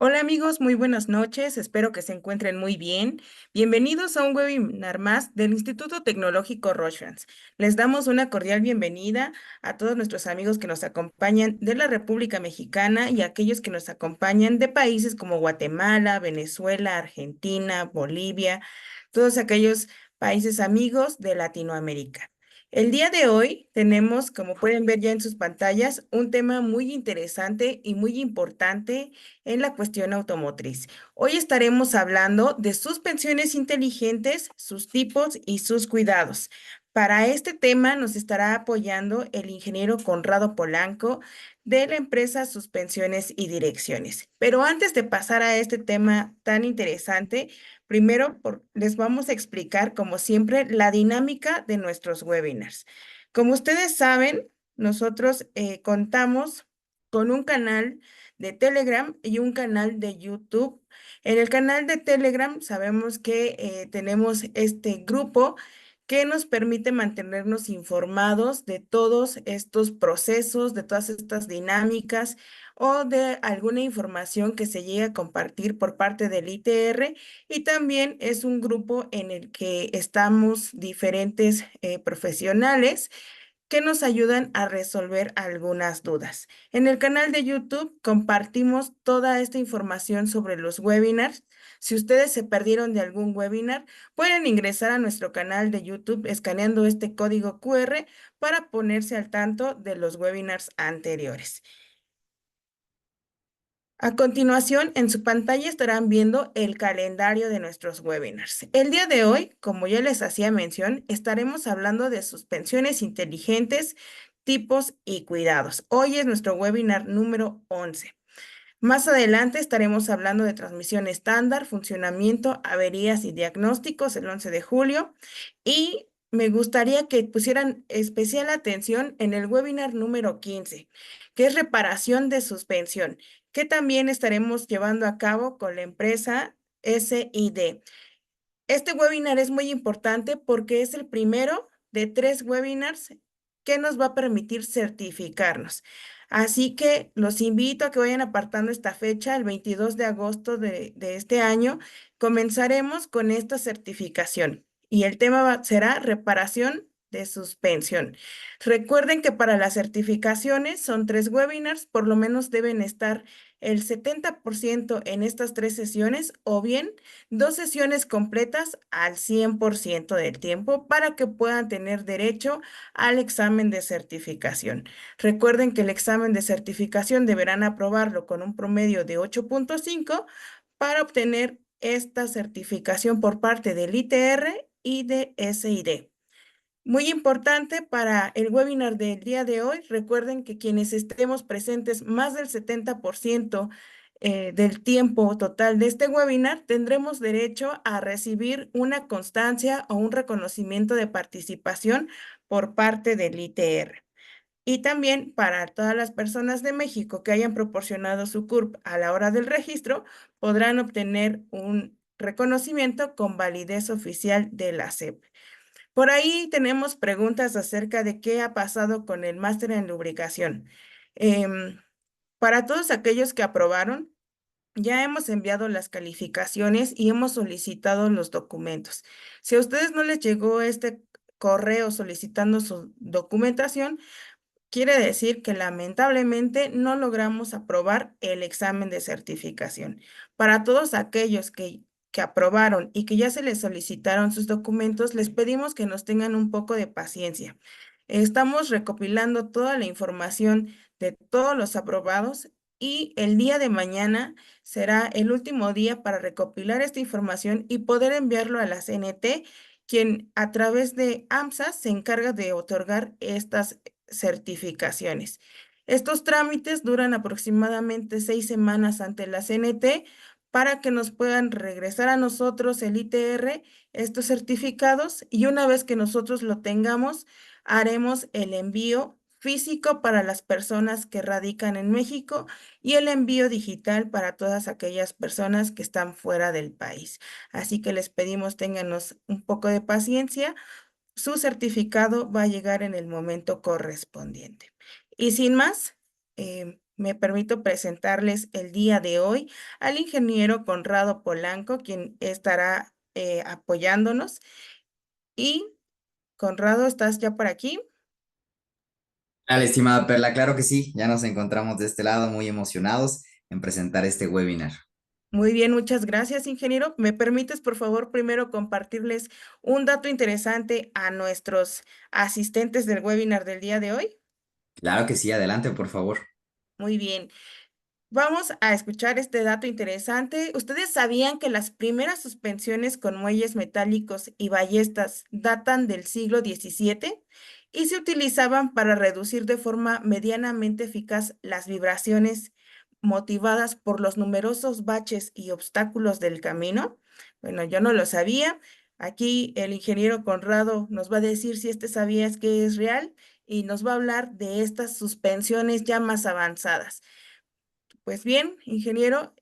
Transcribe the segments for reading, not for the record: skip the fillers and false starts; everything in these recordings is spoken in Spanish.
Hola amigos, muy buenas noches, espero que se encuentren muy bien. Bienvenidos a un webinar más del Instituto Tecnológico Rochans. Les damos una cordial bienvenida a todos nuestros amigos que nos acompañan de la República Mexicana y a aquellos que nos acompañan de países como Guatemala, Venezuela, Argentina, Bolivia, todos aquellos países amigos de Latinoamérica. El día de hoy tenemos, como pueden ver ya en sus pantallas, un tema muy interesante y muy importante en la cuestión automotriz. Hoy estaremos hablando de suspensiones inteligentes, sus tipos y sus cuidados. Para este tema nos estará apoyando el ingeniero Conrado Polanco de la empresa Suspensiones y Direcciones. Pero antes de pasar a este tema tan interesante, les vamos a explicar, como siempre, la dinámica de nuestros webinars. Como ustedes saben, nosotros contamos con un canal de Telegram y un canal de YouTube. En el canal de Telegram sabemos que tenemos este grupo que nos permite mantenernos informados de todos estos procesos, de todas estas dinámicas o de alguna información que se llegue a compartir por parte del ITR. Y también es un grupo en el que estamos diferentes profesionales que nos ayudan a resolver algunas dudas. En el canal de YouTube compartimos toda esta información sobre los webinars. Si ustedes se perdieron de algún webinar, pueden ingresar a nuestro canal de YouTube escaneando este código QR para ponerse al tanto de los webinars anteriores. A continuación, en su pantalla estarán viendo el calendario de nuestros webinars. El día de hoy, como ya les hacía mención, estaremos hablando de suspensiones inteligentes, tipos y cuidados. Hoy es nuestro webinar número 11. Más adelante estaremos hablando de transmisión estándar, funcionamiento, averías y diagnósticos el 11 de julio. Y me gustaría que pusieran especial atención en el webinar número 15, que es reparación de suspensión, que también estaremos llevando a cabo con la empresa SID. Este webinar es muy importante porque es el primero de 3 webinars que nos va a permitir certificarnos. Así que los invito a que vayan apartando esta fecha, el 22 de agosto de este año. Comenzaremos con esta certificación y el tema será reparación de suspensión. Recuerden que para las certificaciones son 3 webinars, por lo menos deben estar el 70% en estas 3 sesiones o bien 2 sesiones completas al 100% del tiempo para que puedan tener derecho al examen de certificación. Recuerden que el examen de certificación deberán aprobarlo con un promedio de 8.5 para obtener esta certificación por parte del ITR y de SID. Muy importante para el webinar del día de hoy, recuerden que quienes estemos presentes más del 70% del tiempo total de este webinar, tendremos derecho a recibir una constancia o un reconocimiento de participación por parte del ITR. Y también para todas las personas de México que hayan proporcionado su CURP a la hora del registro, podrán obtener un reconocimiento con validez oficial de la SEP. Por ahí tenemos preguntas acerca de qué ha pasado con el máster en lubricación. Em, para todos aquellos que aprobaron, ya hemos enviado las calificaciones y hemos solicitado los documentos. Si a ustedes no les llegó este correo solicitando su documentación, quiere decir que lamentablemente no logramos aprobar el examen de certificación. Para todos aquellos que aprobaron y que ya se les solicitaron sus documentos, les pedimos que nos tengan un poco de paciencia. Estamos recopilando toda la información de todos los aprobados y el día de mañana será el último día para recopilar esta información y poder enviarlo a la CNT, quien a través de AMSA se encarga de otorgar estas certificaciones. Estos trámites duran aproximadamente 6 semanas ante la CNT para que nos puedan regresar a nosotros el ITR, estos certificados, y una vez que nosotros lo tengamos, haremos el envío físico para las personas que radican en México y el envío digital para todas aquellas personas que están fuera del país. Así que les pedimos ténganos un poco de paciencia, su certificado va a llegar en el momento correspondiente. Y sin más, Me permito presentarles el día de hoy al ingeniero Conrado Polanco, quien estará apoyándonos. Y Conrado, ¿estás ya por aquí? Hola, estimada Perla, claro que sí, ya nos encontramos de este lado muy emocionados en presentar este webinar. Muy bien, muchas gracias, ingeniero. ¿Me permites, por favor, primero compartirles un dato interesante a nuestros asistentes del webinar del día de hoy? Claro que sí, adelante, por favor. Muy bien. Vamos a escuchar este dato interesante. ¿Ustedes sabían que las primeras suspensiones con muelles metálicos y ballestas datan del siglo XVII y se utilizaban para reducir de forma medianamente eficaz las vibraciones motivadas por los numerosos baches y obstáculos del camino? Bueno, yo no lo sabía. Aquí el ingeniero Conrado nos va a decir si este sabías que es real y nos va a hablar de estas suspensiones ya más avanzadas. Pues bien, ingeniero,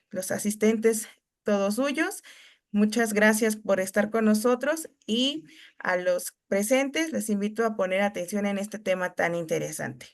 los asistentes todos suyos, muchas gracias por estar con nosotros y a los presentes les invito a poner atención en este tema tan interesante.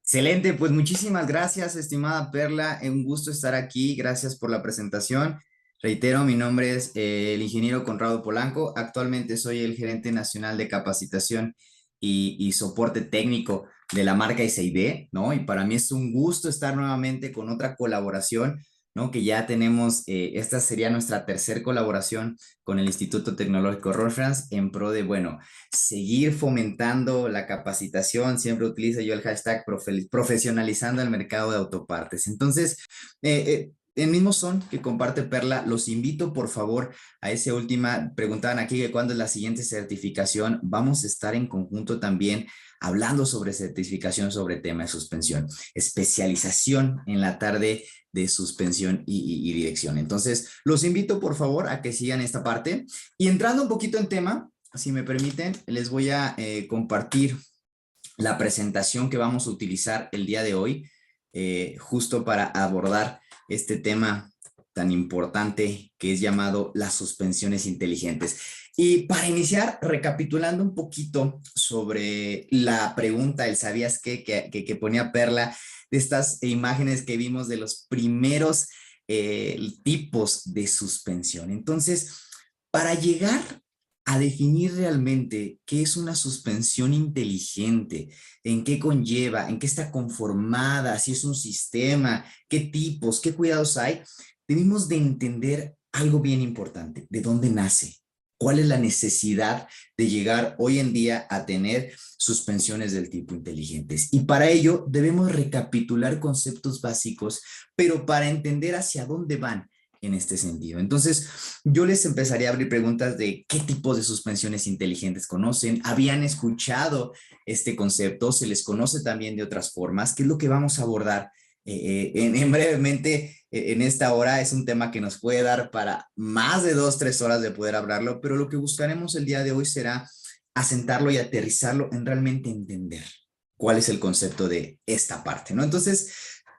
Excelente, pues muchísimas gracias, estimada Perla. Un gusto estar aquí. Gracias por la presentación. Reitero, mi nombre es el ingeniero Conrado Polanco. Actualmente soy el gerente nacional de capacitación y soporte técnico de la marca ICID, ¿no? Y para mí es un gusto estar nuevamente con otra colaboración, ¿no? Que ya tenemos, esta sería nuestra tercera colaboración con el Instituto Tecnológico Reference en pro de, bueno, seguir fomentando la capacitación. Siempre utilizo yo el hashtag profesionalizando el mercado de autopartes. Entonces, el mismo son que comparte Perla, los invito por favor a esa última, preguntaban aquí que cuándo es la siguiente certificación. Vamos a estar en conjunto también hablando sobre certificación sobre tema de suspensión, especialización en la tarde de suspensión y dirección. Entonces, los invito por favor a que sigan esta parte y entrando un poquito en tema, si me permiten, les voy a compartir la presentación que vamos a utilizar el día de hoy, justo para abordar este tema tan importante que es llamado las suspensiones inteligentes. Y para iniciar, recapitulando un poquito sobre la pregunta, el ¿sabías qué? Que ponía Perla, de estas imágenes que vimos de los primeros tipos de suspensión. Entonces, para llegar a definir realmente qué es una suspensión inteligente, en qué conlleva, en qué está conformada, si es un sistema, qué tipos, qué cuidados hay, debemos de entender algo bien importante, de dónde nace, cuál es la necesidad de llegar hoy en día a tener suspensiones del tipo inteligentes. Y para ello debemos recapitular conceptos básicos, pero para entender hacia dónde van en este sentido. Entonces, yo les empezaría a abrir preguntas de qué tipos de suspensiones inteligentes conocen, habían escuchado este concepto, se les conoce también de otras formas, qué es lo que vamos a abordar en brevemente en esta hora. Es un tema que nos puede dar para más de 2, 3 horas de poder hablarlo, pero lo que buscaremos el día de hoy será asentarlo y aterrizarlo en realmente entender cuál es el concepto de esta parte, ¿no? Entonces,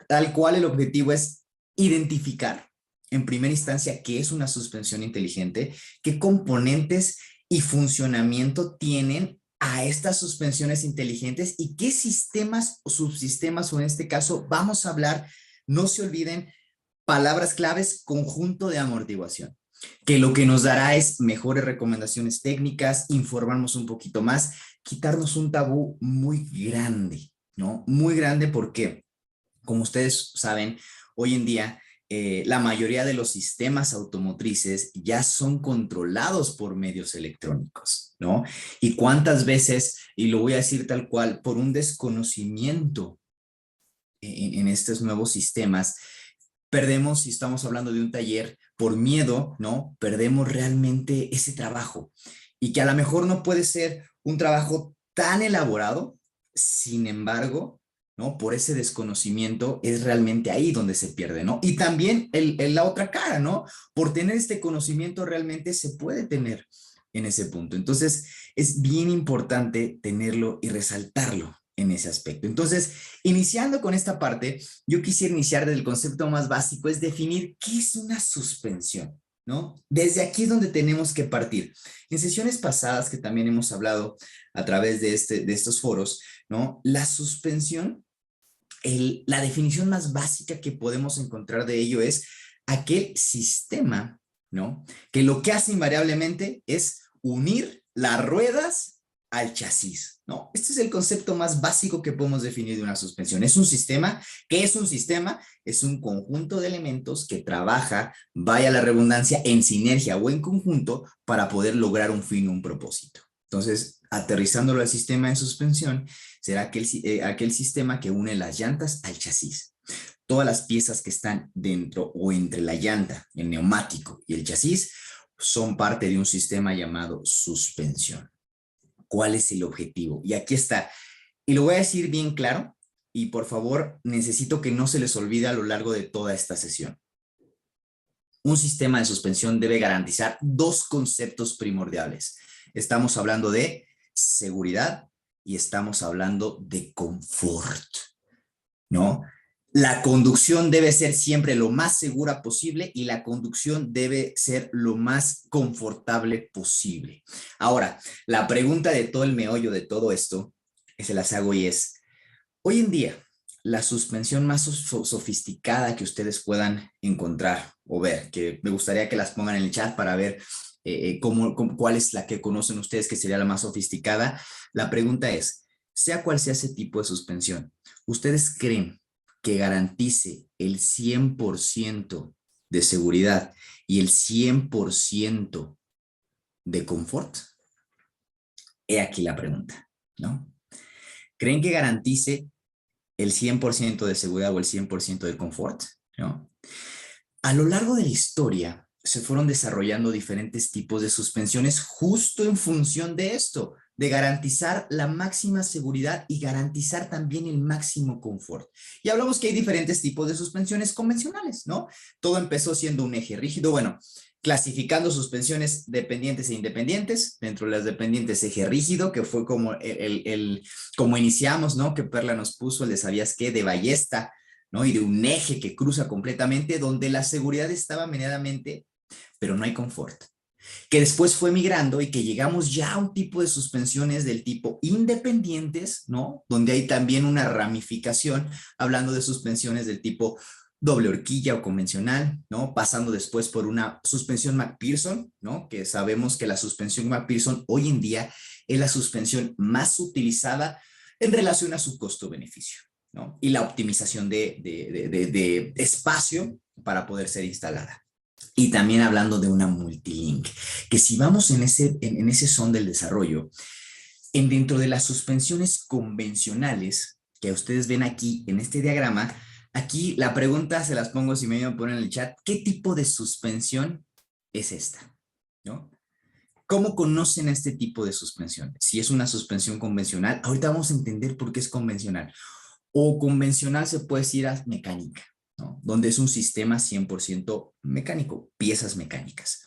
tal cual el objetivo es identificar en primera instancia qué es una suspensión inteligente, qué componentes y funcionamiento tienen a estas suspensiones inteligentes y qué sistemas o subsistemas, o en este caso vamos a hablar, no se olviden, palabras claves: conjunto de amortiguación, que lo que nos dará es mejores recomendaciones técnicas, informarnos un poquito más, quitarnos un tabú muy grande, ¿no? Muy grande porque, como ustedes saben, hoy en día la mayoría de los sistemas automotrices ya son controlados por medios electrónicos, ¿no? Y cuántas veces, y lo voy a decir tal cual, por un desconocimiento en estos nuevos sistemas, perdemos, si estamos hablando de un taller, por miedo, ¿no? Perdemos realmente ese trabajo. Y que a lo mejor no puede ser un trabajo tan elaborado, sin embargo, ¿no? Por ese desconocimiento es realmente ahí donde se pierde, ¿no? Y también la otra cara, ¿no? Por tener este conocimiento realmente se puede tener en ese punto. Entonces, es bien importante tenerlo y resaltarlo en ese aspecto. Entonces, iniciando con esta parte, yo quisiera iniciar desde el concepto más básico, es definir qué es una suspensión, ¿no? Desde aquí es donde tenemos que partir. En sesiones pasadas que también hemos hablado a través de estos foros, ¿no? La suspensión la definición más básica que podemos encontrar de ello es aquel sistema, ¿no? Que lo que hace invariablemente es unir las ruedas al chasis, ¿no? Este es el concepto más básico que podemos definir de una suspensión. Es un sistema. ¿Qué es un sistema? Es un conjunto de elementos que trabaja, vaya la redundancia, en sinergia o en conjunto para poder lograr un fin o un propósito. Entonces, aterrizándolo al sistema de suspensión, será aquel sistema que une las llantas al chasis. Todas las piezas que están dentro o entre la llanta, el neumático y el chasis son parte de un sistema llamado suspensión. ¿Cuál es el objetivo? Y aquí está. Y lo voy a decir bien claro y por favor necesito que no se les olvide a lo largo de toda esta sesión. Un sistema de suspensión debe garantizar dos conceptos primordiales. Estamos hablando de seguridad y estamos hablando de confort, ¿no? La conducción debe ser siempre lo más segura posible y la conducción debe ser lo más confortable posible. Ahora, la pregunta de todo el meollo de todo esto, que se las hago y es, hoy en día, la suspensión más sofisticada que ustedes puedan encontrar o ver, que me gustaría que las pongan en el chat para ver cuál es la que conocen ustedes que sería la más sofisticada. La pregunta es, sea cual sea ese tipo de suspensión, ¿ustedes creen que garantice el 100% de seguridad y el 100% de confort? He aquí la pregunta, ¿no? ¿Creen que garantice el 100% de seguridad o el 100% de confort? ¿No? A lo largo de la historia se fueron desarrollando diferentes tipos de suspensiones justo en función de esto, de garantizar la máxima seguridad y garantizar también el máximo confort. Y hablamos que hay diferentes tipos de suspensiones convencionales, ¿no? Todo empezó siendo un eje rígido, bueno, clasificando suspensiones dependientes e independientes. Dentro de las dependientes, eje rígido, que fue como como iniciamos, ¿no? Que Perla nos puso el de ¿sabías qué? De ballesta, ¿no? Y de un eje que cruza completamente, donde la seguridad estaba medianamente, pero no hay confort. Que después fue migrando y que llegamos ya a un tipo de suspensiones del tipo independientes, ¿no? Donde hay también una ramificación, hablando de suspensiones del tipo doble horquilla o convencional, ¿no? Pasando después por una suspensión McPherson, ¿no? Que sabemos que la suspensión McPherson hoy en día es la suspensión más utilizada en relación a su costo-beneficio, ¿no? Y la optimización de espacio para poder ser instalada. Y también hablando de una multilink, que si vamos en ese son del desarrollo, dentro de las suspensiones convencionales que ustedes ven aquí en este diagrama, aquí la pregunta se las pongo si me ponen en el chat, ¿qué tipo de suspensión es esta? ¿No? ¿Cómo conocen este tipo de suspensión? Si es una suspensión convencional, ahorita vamos a entender por qué es convencional. O convencional se puede decir a mecánica, ¿no? Donde es un sistema 100% mecánico, piezas mecánicas.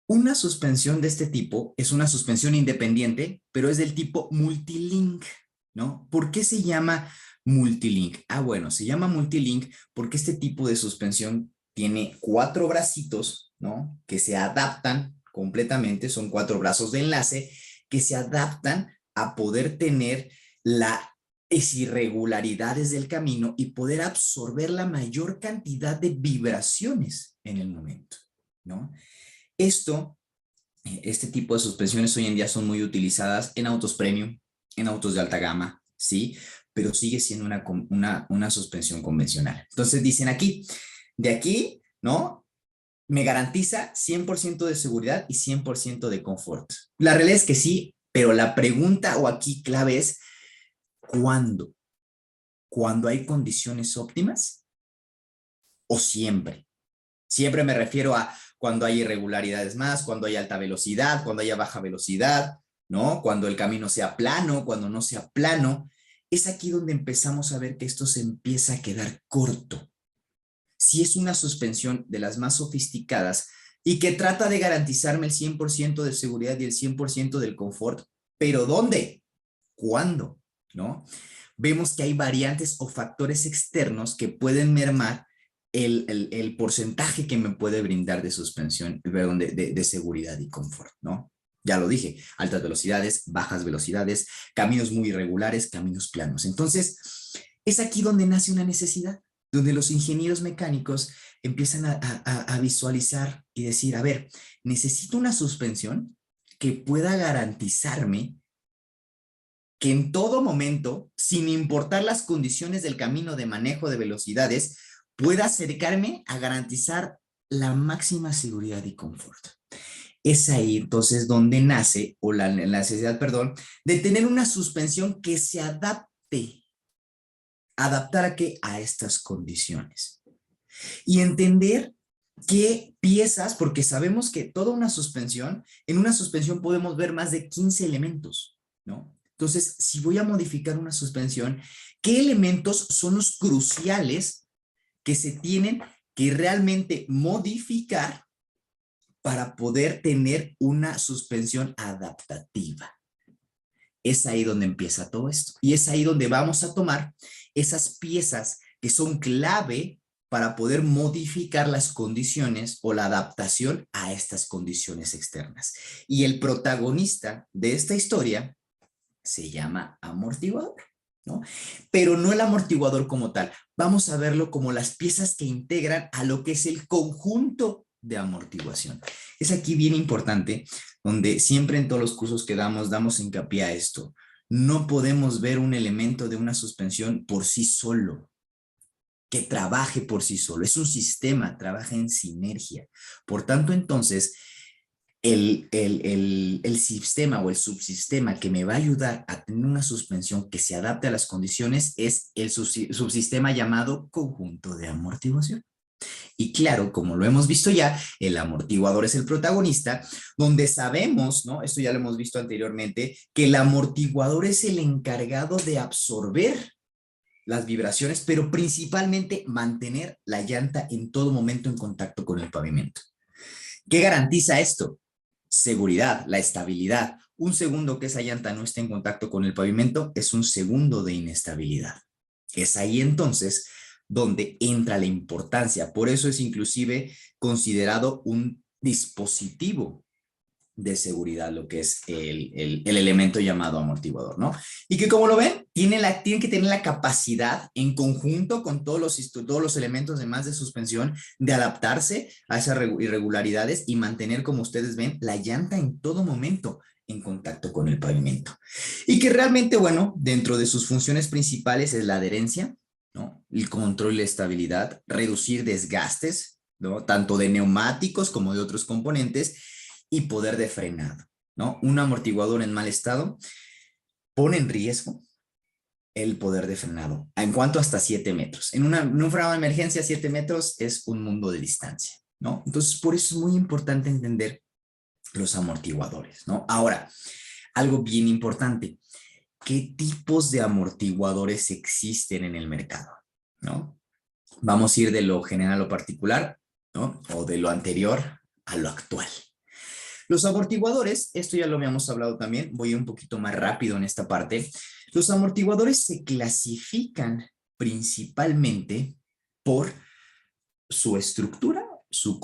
Una suspensión de este tipo es una suspensión independiente, pero es del tipo multilink, ¿no? ¿Por qué se llama multilink? Ah, bueno, se llama multilink porque este tipo de suspensión tiene 4 bracitos, ¿no? Que se adaptan completamente, son 4 brazos de enlace que se adaptan a poder tener las irregularidades del camino y poder absorber la mayor cantidad de vibraciones en el momento, ¿no? Este tipo de suspensiones hoy en día son muy utilizadas en autos premium, en autos de alta gama, ¿sí? Pero sigue siendo una suspensión convencional. Entonces dicen aquí, de aquí, ¿no? Me garantiza 100% de seguridad y 100% de confort. La realidad es que sí, pero la pregunta o aquí clave es, ¿cuándo? ¿Cuándo hay condiciones óptimas o siempre? Siempre me refiero a cuando hay irregularidades más, cuando hay alta velocidad, cuando haya baja velocidad, ¿no? Cuando el camino sea plano, cuando no sea plano. Es aquí donde empezamos a ver que esto se empieza a quedar corto. Si es una suspensión de las más sofisticadas y que trata de garantizarme el 100% de seguridad y el 100% del confort, ¿pero dónde? ¿Cuándo? ¿No? Vemos que hay variantes o factores externos que pueden mermar el porcentaje que me puede brindar de suspensión, perdón, de seguridad y confort, ¿no? Ya lo dije, altas velocidades, bajas velocidades, caminos muy irregulares, caminos planos. Entonces, Es aquí donde nace una necesidad, donde los ingenieros mecánicos empiezan a visualizar y decir, a ver, necesito una suspensión que pueda garantizarme que en todo momento, sin importar las condiciones del camino de manejo de velocidades, pueda acercarme a garantizar la máxima seguridad y confort. Es ahí entonces donde nace, o la necesidad, perdón, de tener una suspensión que se adapte. ¿Adaptar a qué? A estas condiciones. Y entender qué piezas, porque sabemos que toda una suspensión, en una suspensión podemos ver más de 15 elementos, ¿no? Entonces, si voy a modificar una suspensión, ¿qué elementos son los cruciales que se tienen que realmente modificar para poder tener una suspensión adaptativa? Es ahí donde empieza todo esto. Y es ahí donde vamos a tomar esas piezas que son clave para poder modificar las condiciones o la adaptación a estas condiciones externas. Y el protagonista de esta historia se llama amortiguador, ¿no? Pero no el amortiguador como tal. Vamos a verlo como las piezas que integran a lo que es el conjunto de amortiguación. Es aquí bien importante, donde siempre en todos los cursos que damos hincapié a esto. No podemos ver un elemento de una suspensión por sí solo, que trabaje por sí solo. Es un sistema, trabaja en sinergia. Por tanto, entonces, el sistema o el subsistema que me va a ayudar a tener una suspensión que se adapte a las condiciones es el subsistema llamado conjunto de amortiguación. Y claro, como lo hemos visto ya, el amortiguador es el protagonista, donde sabemos, ¿no? Esto ya lo hemos visto anteriormente, que el amortiguador es el encargado de absorber las vibraciones, pero principalmente mantener la llanta en todo momento en contacto con el pavimento. ¿Qué garantiza esto? Seguridad, la estabilidad. Un segundo que esa llanta no esté en contacto con el pavimento es un segundo de inestabilidad. Es ahí entonces donde entra la importancia. Por eso es inclusive considerado un dispositivo de seguridad, lo que es el elemento llamado amortiguador, ¿no? Y que como lo ven, tiene que tener la capacidad en conjunto con todos los elementos de más de suspensión de adaptarse a esas irregularidades y mantener, como ustedes ven, la llanta en todo momento en contacto con el pavimento. Y que realmente, bueno, dentro de sus funciones principales es la adherencia, ¿no? El control y la estabilidad, reducir desgastes, ¿no? Tanto de neumáticos como de otros componentes, y poder de frenado, ¿no? Un amortiguador en mal estado pone en riesgo el poder de frenado, en cuanto hasta 7 metros. En un frenado de emergencia, 7 metros es un mundo de distancia, ¿no? Entonces, por eso es muy importante entender los amortiguadores, ¿no? Ahora, algo bien importante, ¿qué tipos de amortiguadores existen en el mercado, ¿no? Vamos a ir de lo general a lo particular, ¿no? O de lo anterior a lo actual. Los amortiguadores, esto ya lo habíamos hablado también, voy un poquito más rápido en esta parte. Los amortiguadores se clasifican principalmente por su estructura, su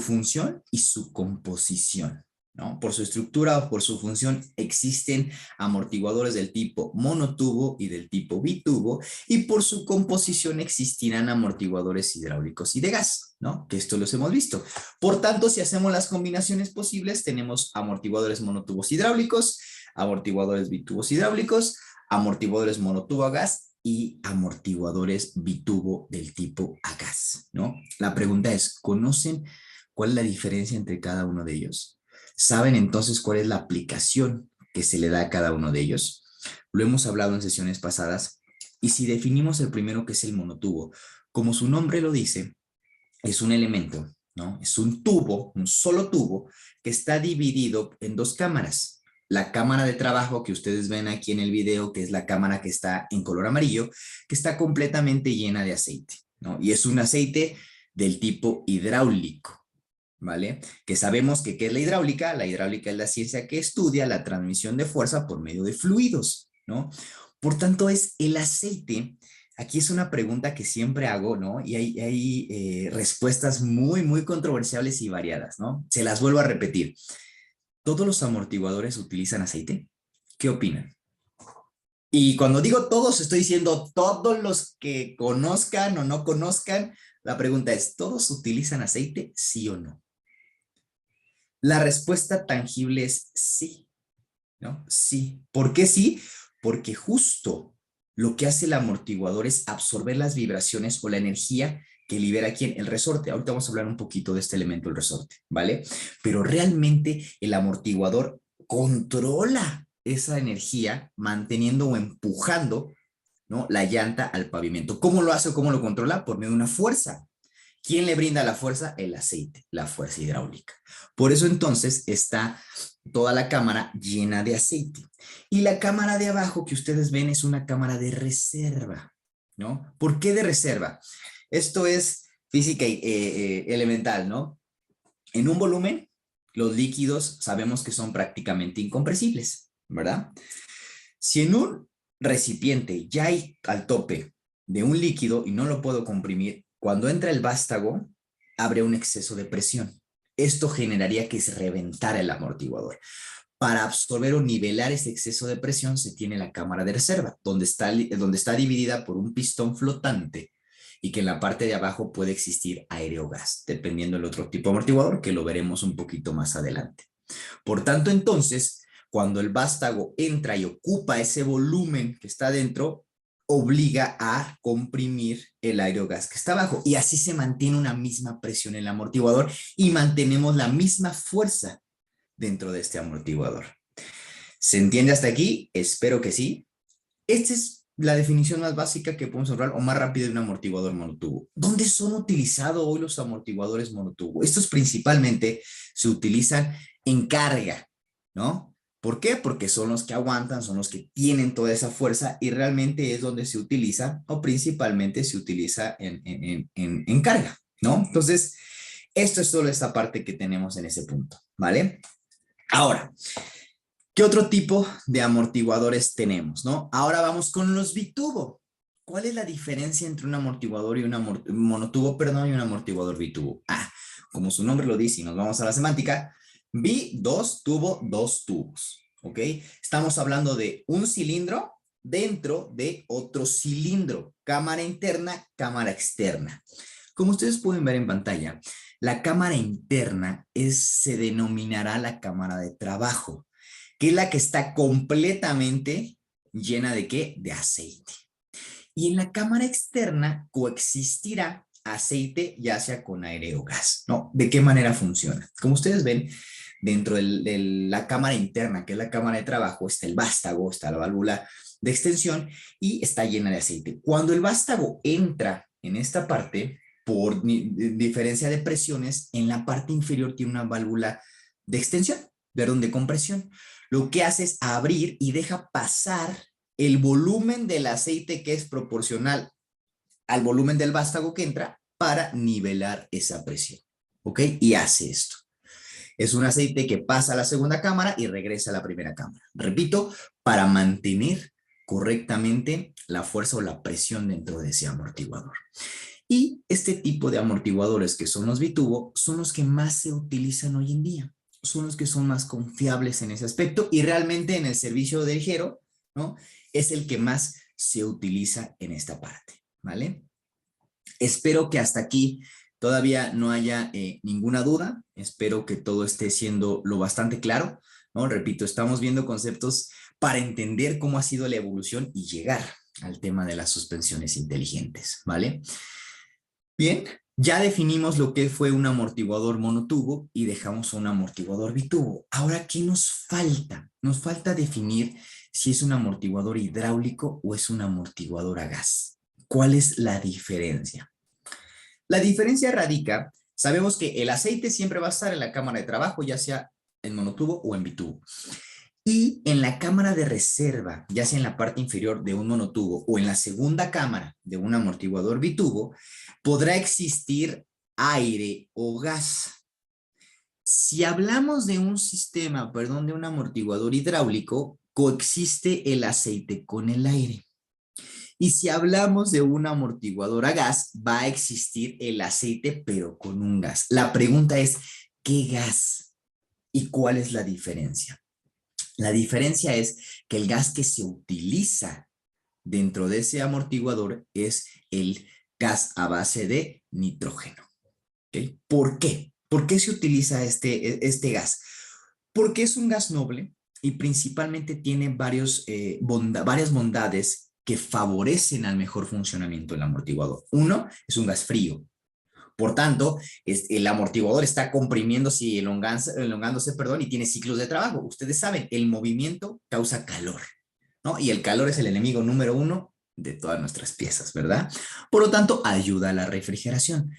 función y su composición, ¿no? Por su estructura o por su función existen amortiguadores del tipo monotubo y del tipo bitubo, y por su composición existirán amortiguadores hidráulicos y de gas, ¿no? Que esto los hemos visto. Por tanto, si hacemos las combinaciones posibles, tenemos amortiguadores monotubos hidráulicos, amortiguadores bitubos hidráulicos, amortiguadores monotubo a gas y amortiguadores bitubo del tipo a gas, ¿no? La pregunta es, ¿conocen cuál es la diferencia entre cada uno de ellos? ¿Saben entonces cuál es la aplicación que se le da a cada uno de ellos? Lo hemos hablado en sesiones pasadas, y si definimos el primero, que es el monotubo, como su nombre lo dice, es un elemento, ¿no? Es un tubo, un solo tubo, que está dividido en dos cámaras. La cámara de trabajo que ustedes ven aquí en el video, que es la cámara que está en color amarillo, que está completamente llena de aceite, ¿no? Y es un aceite del tipo hidráulico, ¿vale? Que sabemos que ¿qué es la hidráulica? La hidráulica es la ciencia que estudia la transmisión de fuerza por medio de fluidos, ¿no? Por tanto, es el aceite. Aquí es una pregunta que siempre hago, ¿no? Y hay respuestas muy, muy controversiales y variadas, ¿no? Se las vuelvo a repetir. ¿Todos los amortiguadores utilizan aceite? ¿Qué opinan? Y cuando digo todos, estoy diciendo todos los que conozcan o no conozcan. La pregunta es, ¿todos utilizan aceite? ¿Sí o no? La respuesta tangible es sí, ¿no? Sí. ¿Por qué sí? Porque justo lo que hace el amortiguador es absorber las vibraciones o la energía que libera quién, el resorte. Ahorita vamos a hablar un poquito de este elemento, el resorte, ¿vale? Pero realmente el amortiguador controla esa energía manteniendo o empujando, ¿no?, la llanta al pavimento. ¿Cómo lo hace o cómo lo controla? Por medio de una fuerza. ¿Quién le brinda la fuerza? El aceite, la fuerza hidráulica. Por eso entonces está toda la cámara llena de aceite. Y la cámara de abajo que ustedes ven es una cámara de reserva, ¿no? ¿Por qué de reserva? Esto es física elemental, ¿no? En un volumen, los líquidos sabemos que son prácticamente incompresibles, ¿verdad? Si en un recipiente ya hay al tope de un líquido y no lo puedo comprimir, cuando entra el vástago, abre un exceso de presión. Esto generaría que se reventara el amortiguador. Para absorber o nivelar ese exceso de presión se tiene la cámara de reserva, donde está dividida por un pistón flotante y que en la parte de abajo puede existir aire o gas, dependiendo del otro tipo de amortiguador, que lo veremos un poquito más adelante. Por tanto, entonces, cuando el vástago entra y ocupa ese volumen que está dentro, obliga a comprimir el aire o gas que está abajo. Y así se mantiene una misma presión en el amortiguador y mantenemos la misma fuerza dentro de este amortiguador. ¿Se entiende hasta aquí? Espero que sí. Esta es la definición más básica que podemos hablar o más rápida de un amortiguador monotubo. ¿Dónde son utilizados hoy los amortiguadores monotubo? Estos principalmente se utilizan en carga, ¿no? ¿Por qué? Porque son los que aguantan, son los que tienen toda esa fuerza y realmente es donde se utiliza o principalmente se utiliza en carga, ¿no? Entonces, esto es solo esta parte que tenemos en ese punto, ¿vale? Ahora, ¿qué otro tipo de amortiguadores tenemos, no? Ahora vamos con los bitubo. ¿Cuál es la diferencia entre un amortiguador y un monotubo, perdón, y un amortiguador bitubo? Como su nombre lo dice, y nos vamos a la semántica, dos tubo, dos tubos, ¿ok? Estamos hablando de un cilindro dentro de otro cilindro, cámara interna, cámara externa. Como ustedes pueden ver en pantalla, la cámara interna se denominará la cámara de trabajo, que es la que está completamente llena de ¿qué? De aceite. Y en la cámara externa coexistirá aceite ya sea con aire o gas, ¿no? ¿De qué manera funciona? Como ustedes ven, dentro de la cámara interna, que es la cámara de trabajo, está el vástago, está la válvula de extensión y está llena de aceite. Cuando el vástago entra en esta parte, por diferencia de presiones, en la parte inferior tiene una válvula de extensión, perdón, de compresión. Lo que hace es abrir y deja pasar el volumen del aceite que es proporcional al volumen del vástago que entra para nivelar esa presión. ¿Ok? Y hace esto. Es un aceite que pasa a la segunda cámara y regresa a la primera cámara. Repito, para mantener correctamente la fuerza o la presión dentro de ese amortiguador. Y este tipo de amortiguadores que son los bitubo son los que más se utilizan hoy en día. Son los que son más confiables en ese aspecto y realmente en el servicio de ligero, ¿no? Es el que más se utiliza en esta parte, ¿vale? Espero que hasta aquí todavía no haya ninguna duda. Espero que todo esté siendo lo bastante claro, ¿no? Repito, estamos viendo conceptos para entender cómo ha sido la evolución y llegar al tema de las suspensiones inteligentes, ¿vale? Bien, ya definimos lo que fue un amortiguador monotubo y dejamos un amortiguador bitubo. Ahora, ¿qué nos falta? Nos falta definir si es un amortiguador hidráulico o es un amortiguador a gas. ¿Cuál es la diferencia? La diferencia radica, sabemos que el aceite siempre va a estar en la cámara de trabajo, ya sea en monotubo o en bitubo. Y en la cámara de reserva, ya sea en la parte inferior de un monotubo o en la segunda cámara de un amortiguador bitubo, podrá existir aire o gas. Si hablamos de un sistema, perdón, de un amortiguador hidráulico, coexiste el aceite con el aire. Y si hablamos de un amortiguador a gas, va a existir el aceite, pero con un gas. La pregunta es, ¿qué gas? ¿Y cuál es la diferencia? La diferencia es que el gas que se utiliza dentro de ese amortiguador es el gas a base de nitrógeno. ¿Okay? ¿Por qué? ¿Por qué se utiliza este gas? Porque es un gas noble y principalmente tiene varias bondades que favorecen al mejor funcionamiento del amortiguador. Uno, es un gas frío. Por tanto, el amortiguador está comprimiéndose y elongándose, perdón, y tiene ciclos de trabajo. Ustedes saben, el movimiento causa calor, ¿no? Y el calor es el enemigo número uno de todas nuestras piezas, ¿verdad? Por lo tanto, ayuda a la refrigeración.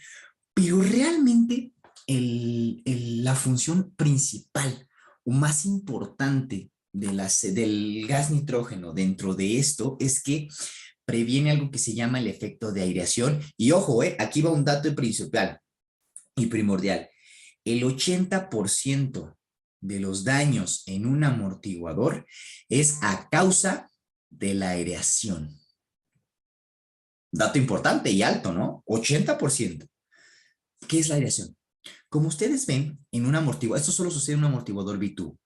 Pero realmente la función principal o más importante del gas nitrógeno dentro de esto es que previene algo que se llama el efecto de aireación. Y ojo, aquí va un dato principal y primordial. El 80% de los daños en un amortiguador es a causa de la aireación. Dato importante y alto, ¿no? 80%. ¿Qué es la aireación? Como ustedes ven, en un amortiguador, esto solo sucede en un amortiguador B2.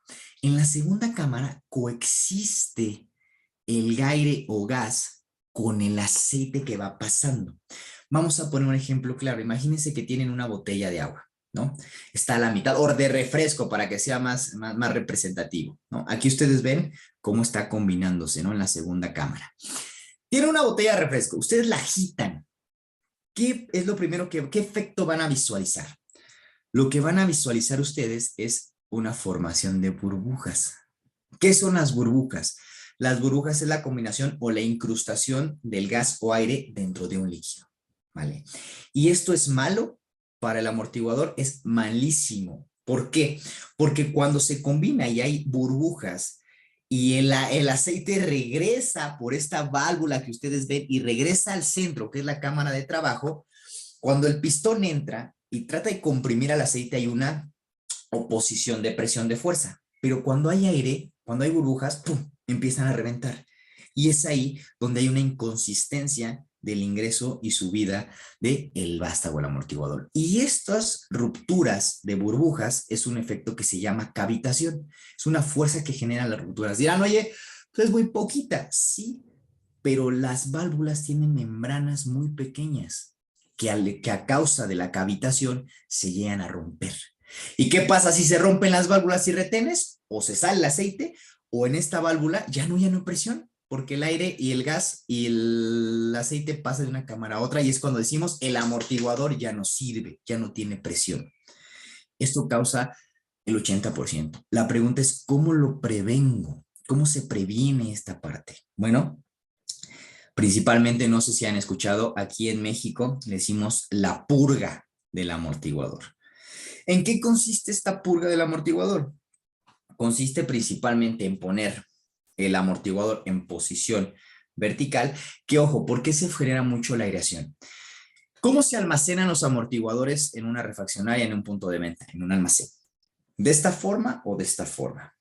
En la segunda cámara coexiste el aire o gas con el aceite que va pasando. Vamos a poner un ejemplo claro. Imagínense que tienen una botella de agua, ¿no? Está a la mitad, o de refresco para que sea más representativo, ¿no? Aquí ustedes ven cómo está combinándose, ¿no? En la segunda cámara. Tiene una botella de refresco, ustedes la agitan. ¿Qué es lo primero qué efecto van a visualizar? Lo que van a visualizar ustedes es una formación de burbujas. ¿Qué son las burbujas? Las burbujas es la combinación o la incrustación del gas o aire dentro de un líquido, ¿vale? Y esto es malo para el amortiguador, es malísimo. ¿Por qué? Porque cuando se combina y hay burbujas y el aceite regresa por esta válvula que ustedes ven y regresa al centro, que es la cámara de trabajo, cuando el pistón entra y trata de comprimir al aceite hay una oposición de presión de fuerza, pero cuando hay aire, cuando hay burbujas, ¡pum!, empiezan a reventar. Y es ahí donde hay una inconsistencia del ingreso y subida del vástago, el amortiguador. Y estas rupturas de burbujas es un efecto que se llama cavitación. Es una fuerza que genera las rupturas. Dirán, oye, pues es muy poquita. Sí, pero las válvulas tienen membranas muy pequeñas que a causa de la cavitación se llegan a romper. ¿Y qué pasa si se rompen las válvulas y retenes? O se sale el aceite, o en esta válvula ya no hay presión, porque el aire y el gas y el aceite pasan de una cámara a otra, y es cuando decimos el amortiguador ya no sirve, ya no tiene presión. Esto causa el 80%. La pregunta es, ¿cómo lo prevengo? ¿Cómo se previene esta parte? Bueno, principalmente, no sé si han escuchado, aquí en México le decimos la purga del amortiguador. ¿En qué consiste esta purga del amortiguador? Consiste principalmente en poner el amortiguador en posición vertical, que ojo, ¿por qué se genera mucho la aireación? ¿Cómo se almacenan los amortiguadores en una refaccionaria, en un punto de venta, en un almacén? ¿De esta forma o de esta forma?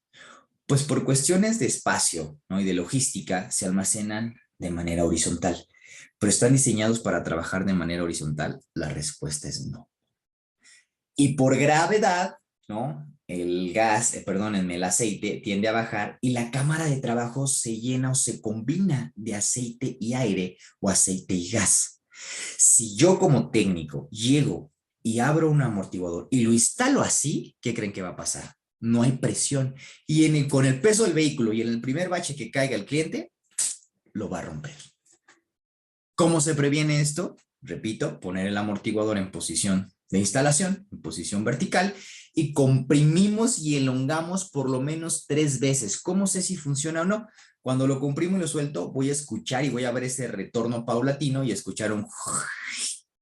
Pues por cuestiones de espacio, ¿no?, y de logística se almacenan de manera horizontal. ¿Pero están diseñados para trabajar de manera horizontal? La respuesta es no. Y por gravedad, ¿no?, el gas, perdónenme, el aceite tiende a bajar y la cámara de trabajo se llena o se combina de aceite y aire o aceite y gas. Si yo como técnico llego y abro un amortiguador y lo instalo así, ¿qué creen que va a pasar? No hay presión. Y con el peso del vehículo y en el primer bache que caiga el cliente, lo va a romper. ¿Cómo se previene esto? Repito, poner el amortiguador en posición de instalación, en posición vertical, y comprimimos y elongamos por lo menos 3 veces. ¿Cómo sé si funciona o no? Cuando lo comprimo y lo suelto, voy a escuchar y voy a ver ese retorno paulatino y escuchar un,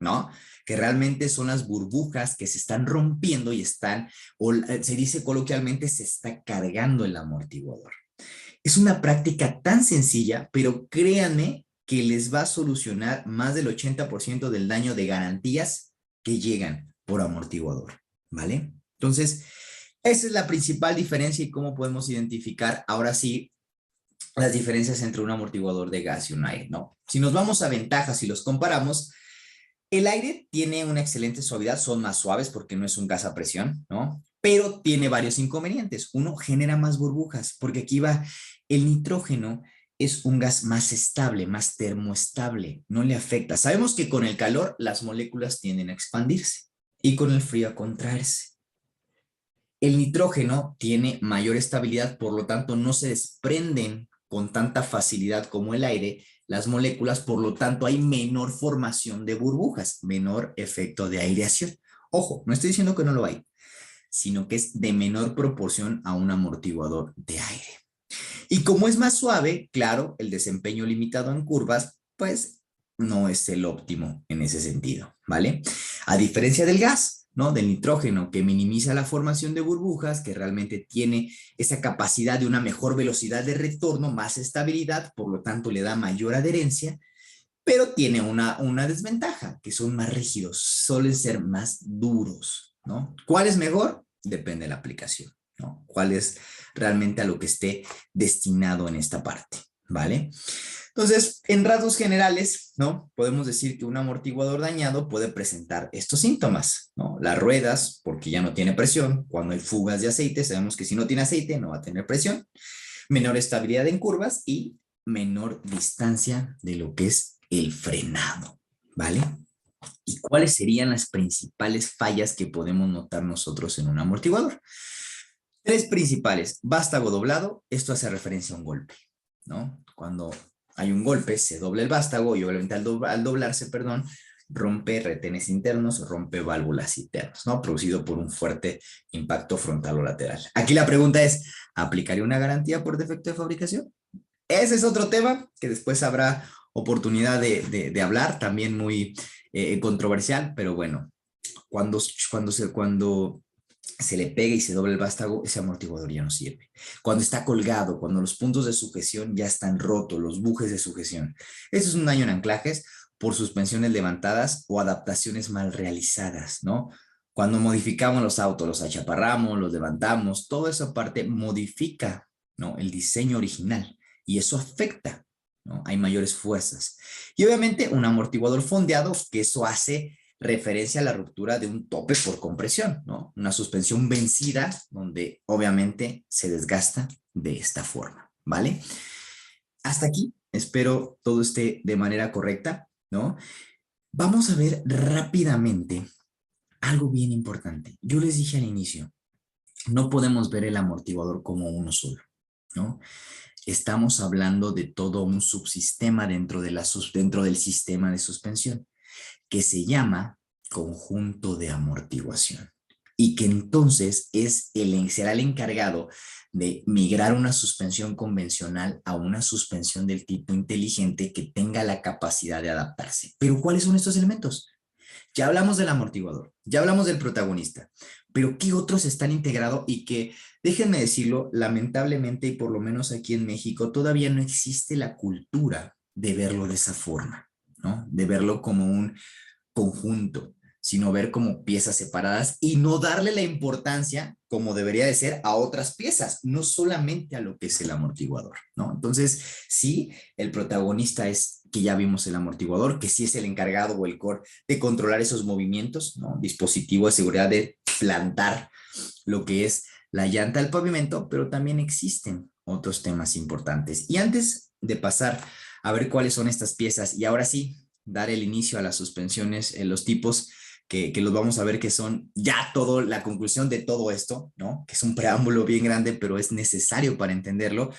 ¿no?, que realmente son las burbujas que se están rompiendo y están, o se dice coloquialmente, se está cargando el amortiguador. Es una práctica tan sencilla, pero créanme que les va a solucionar más del 80% del daño de garantías que llegan por amortiguador, ¿vale? Entonces, esa es la principal diferencia y cómo podemos identificar ahora sí las diferencias entre un amortiguador de gas y un aire, ¿no? Si nos vamos a ventajas y los comparamos, El aire tiene una excelente suavidad, son más suaves porque no es un gas a presión, ¿no? Pero tiene varios inconvenientes. Uno, genera más burbujas, porque aquí va el nitrógeno, es un gas más estable, más termoestable, no le afecta. Sabemos que con el calor las moléculas tienden a expandirse y con el frío a contraerse. El nitrógeno tiene mayor estabilidad, por lo tanto no se desprenden con tanta facilidad como el aire las moléculas, por lo tanto hay menor formación de burbujas, menor efecto de aireación. Ojo, no estoy diciendo que no lo hay, sino que es de menor proporción a un amortiguador de aire. Y como es más suave, claro, el desempeño limitado en curvas, pues no es el óptimo en ese sentido, ¿vale? A diferencia del gas, ¿no? Del nitrógeno, que minimiza la formación de burbujas, que realmente tiene esa capacidad de una mejor velocidad de retorno, más estabilidad, por lo tanto le da mayor adherencia, pero tiene una desventaja, que son más rígidos, suelen ser más duros, ¿no? ¿Cuál es mejor? Depende de la aplicación, ¿no? ¿Cuál es realmente a lo que esté destinado en esta parte, ¿vale? Entonces, en rasgos generales, ¿no? Podemos decir que un amortiguador dañado puede presentar estos síntomas, ¿no? Las ruedas, porque ya no tiene presión. Cuando hay fugas de aceite, sabemos que si no tiene aceite, no va a tener presión. Menor estabilidad en curvas y menor distancia de lo que es el frenado, ¿vale? ¿Y cuáles serían las principales fallas que podemos notar nosotros en un amortiguador? Tres principales. Vástago doblado, esto hace referencia a un golpe, ¿no? Cuando hay un golpe, se dobla el vástago y obviamente al doblarse, perdón, rompe retenes internos, rompe válvulas internas, ¿no? Producido por un fuerte impacto frontal o lateral. Aquí la pregunta es, ¿aplicaría una garantía por defecto de fabricación? Ese es otro tema que después habrá oportunidad de hablar, también muy controversial, pero bueno, cuando se le pega y se dobla el vástago, ese amortiguador ya no sirve. Cuando está colgado, cuando los puntos de sujeción ya están rotos, los bujes de sujeción. Eso es un daño en anclajes por suspensiones levantadas o adaptaciones mal realizadas, ¿no? Cuando modificamos los autos, los achaparramos, los levantamos, toda esa parte modifica, ¿no? El diseño original y eso afecta, ¿no? Hay mayores fuerzas. Y obviamente un amortiguador fondeado, que eso hace referencia a la ruptura de un tope por compresión, ¿no? Una suspensión vencida donde obviamente se desgasta de esta forma, ¿vale? Hasta aquí, espero todo esté de manera correcta, ¿no? Vamos a ver rápidamente algo bien importante. Yo les dije al inicio, no podemos ver el amortiguador como uno solo, ¿no? Estamos hablando de todo un subsistema dentro del sistema de suspensión que se llama conjunto de amortiguación y que entonces será el encargado de migrar una suspensión convencional a una suspensión del tipo inteligente que tenga la capacidad de adaptarse. Pero ¿cuáles son estos elementos? Ya hablamos del amortiguador, ya hablamos del protagonista, pero ¿qué otros están integrados y que, déjenme decirlo, lamentablemente y por lo menos aquí en México todavía no existe la cultura de verlo de esa forma, ¿no? De verlo como un conjunto, sino ver como piezas separadas y no darle la importancia como debería de ser a otras piezas, no solamente a lo que es el amortiguador, ¿no? Entonces, sí, el protagonista es que ya vimos el amortiguador, que sí es el encargado o el core de controlar esos movimientos, ¿no? Dispositivo de seguridad de plantar lo que es la llanta al pavimento, pero también existen otros temas importantes. Y antes de pasar a ver cuáles son estas piezas, y ahora sí, dar el inicio a las suspensiones, los tipos que los vamos a ver que son ya todo, la conclusión de todo esto, ¿no? Que es un preámbulo bien grande, pero es necesario para entenderlo.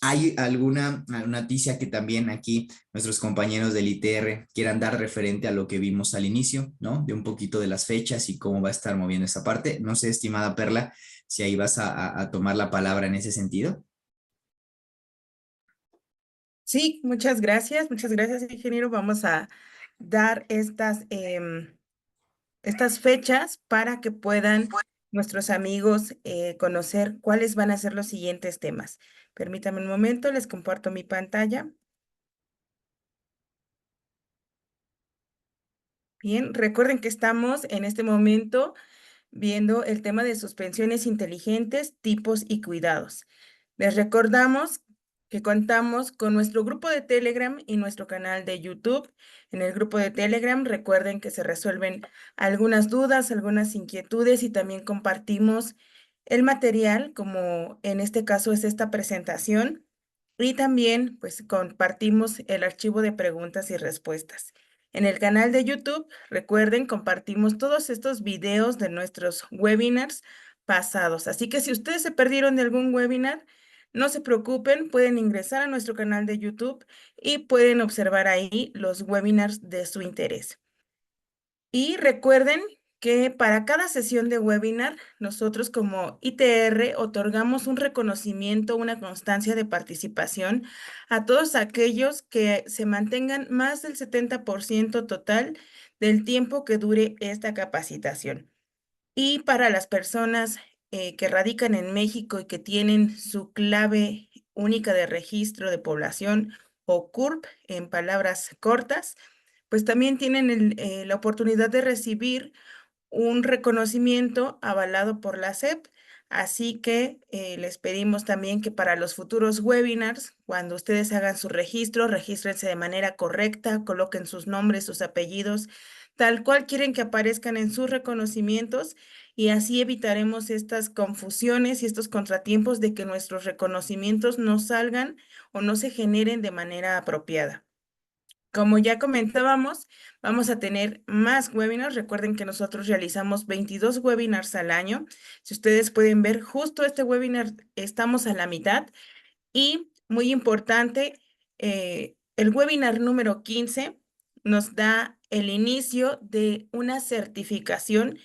¿Hay alguna noticia que también aquí nuestros compañeros del ITR quieran dar referente a lo que vimos al inicio, ¿no? De un poquito de las fechas y cómo va a estar moviendo esa parte. No sé, estimada Perla, si ahí vas a tomar la palabra en ese sentido. Sí, muchas gracias, ingeniero. Vamos a dar estas fechas para que puedan nuestros amigos conocer cuáles van a ser los siguientes temas. Permítame un momento, les comparto mi pantalla. Bien, recuerden que estamos en este momento viendo el tema de suspensiones inteligentes, tipos y cuidados. Les recordamos que contamos con nuestro grupo de Telegram y nuestro canal de YouTube. En el grupo de Telegram recuerden que se resuelven algunas dudas, algunas inquietudes y también compartimos el material, como en este caso es esta presentación, y también pues compartimos el archivo de preguntas y respuestas. En el canal de YouTube, recuerden, compartimos todos estos videos de nuestros webinars pasados. Así que si ustedes se perdieron de algún webinar, no se preocupen, pueden ingresar a nuestro canal de YouTube y pueden observar ahí los webinars de su interés. Y recuerden que para cada sesión de webinar, nosotros como ITR otorgamos un reconocimiento, una constancia de participación a todos aquellos que se mantengan más del 70% total del tiempo que dure esta capacitación. Y para las personas que radican en México y que tienen su clave única de registro de población o CURP en palabras cortas, pues también tienen la oportunidad de recibir un reconocimiento avalado por la SEP. Así que les pedimos también que para los futuros webinars, cuando ustedes hagan su registro, regístrense de manera correcta, coloquen sus nombres, sus apellidos, tal cual quieren que aparezcan en sus reconocimientos, y así evitaremos estas confusiones y estos contratiempos de que nuestros reconocimientos no salgan o no se generen de manera apropiada. Como ya comentábamos, vamos a tener más webinars. Recuerden que nosotros realizamos 22 webinars al año. Si ustedes pueden ver, justo este webinar estamos a la mitad. Y muy importante, el webinar número 15 nos da el inicio de una certificación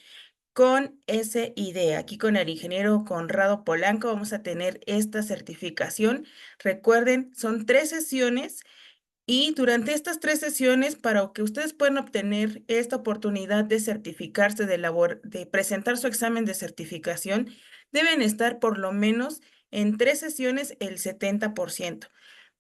con SID. Aquí con el ingeniero Conrado Polanco vamos a tener esta certificación. Recuerden, son 3 sesiones. Y durante estas 3 sesiones, para que ustedes puedan obtener esta oportunidad de certificarse, de presentar su examen de certificación, deben estar por lo menos en 3 sesiones el 70%.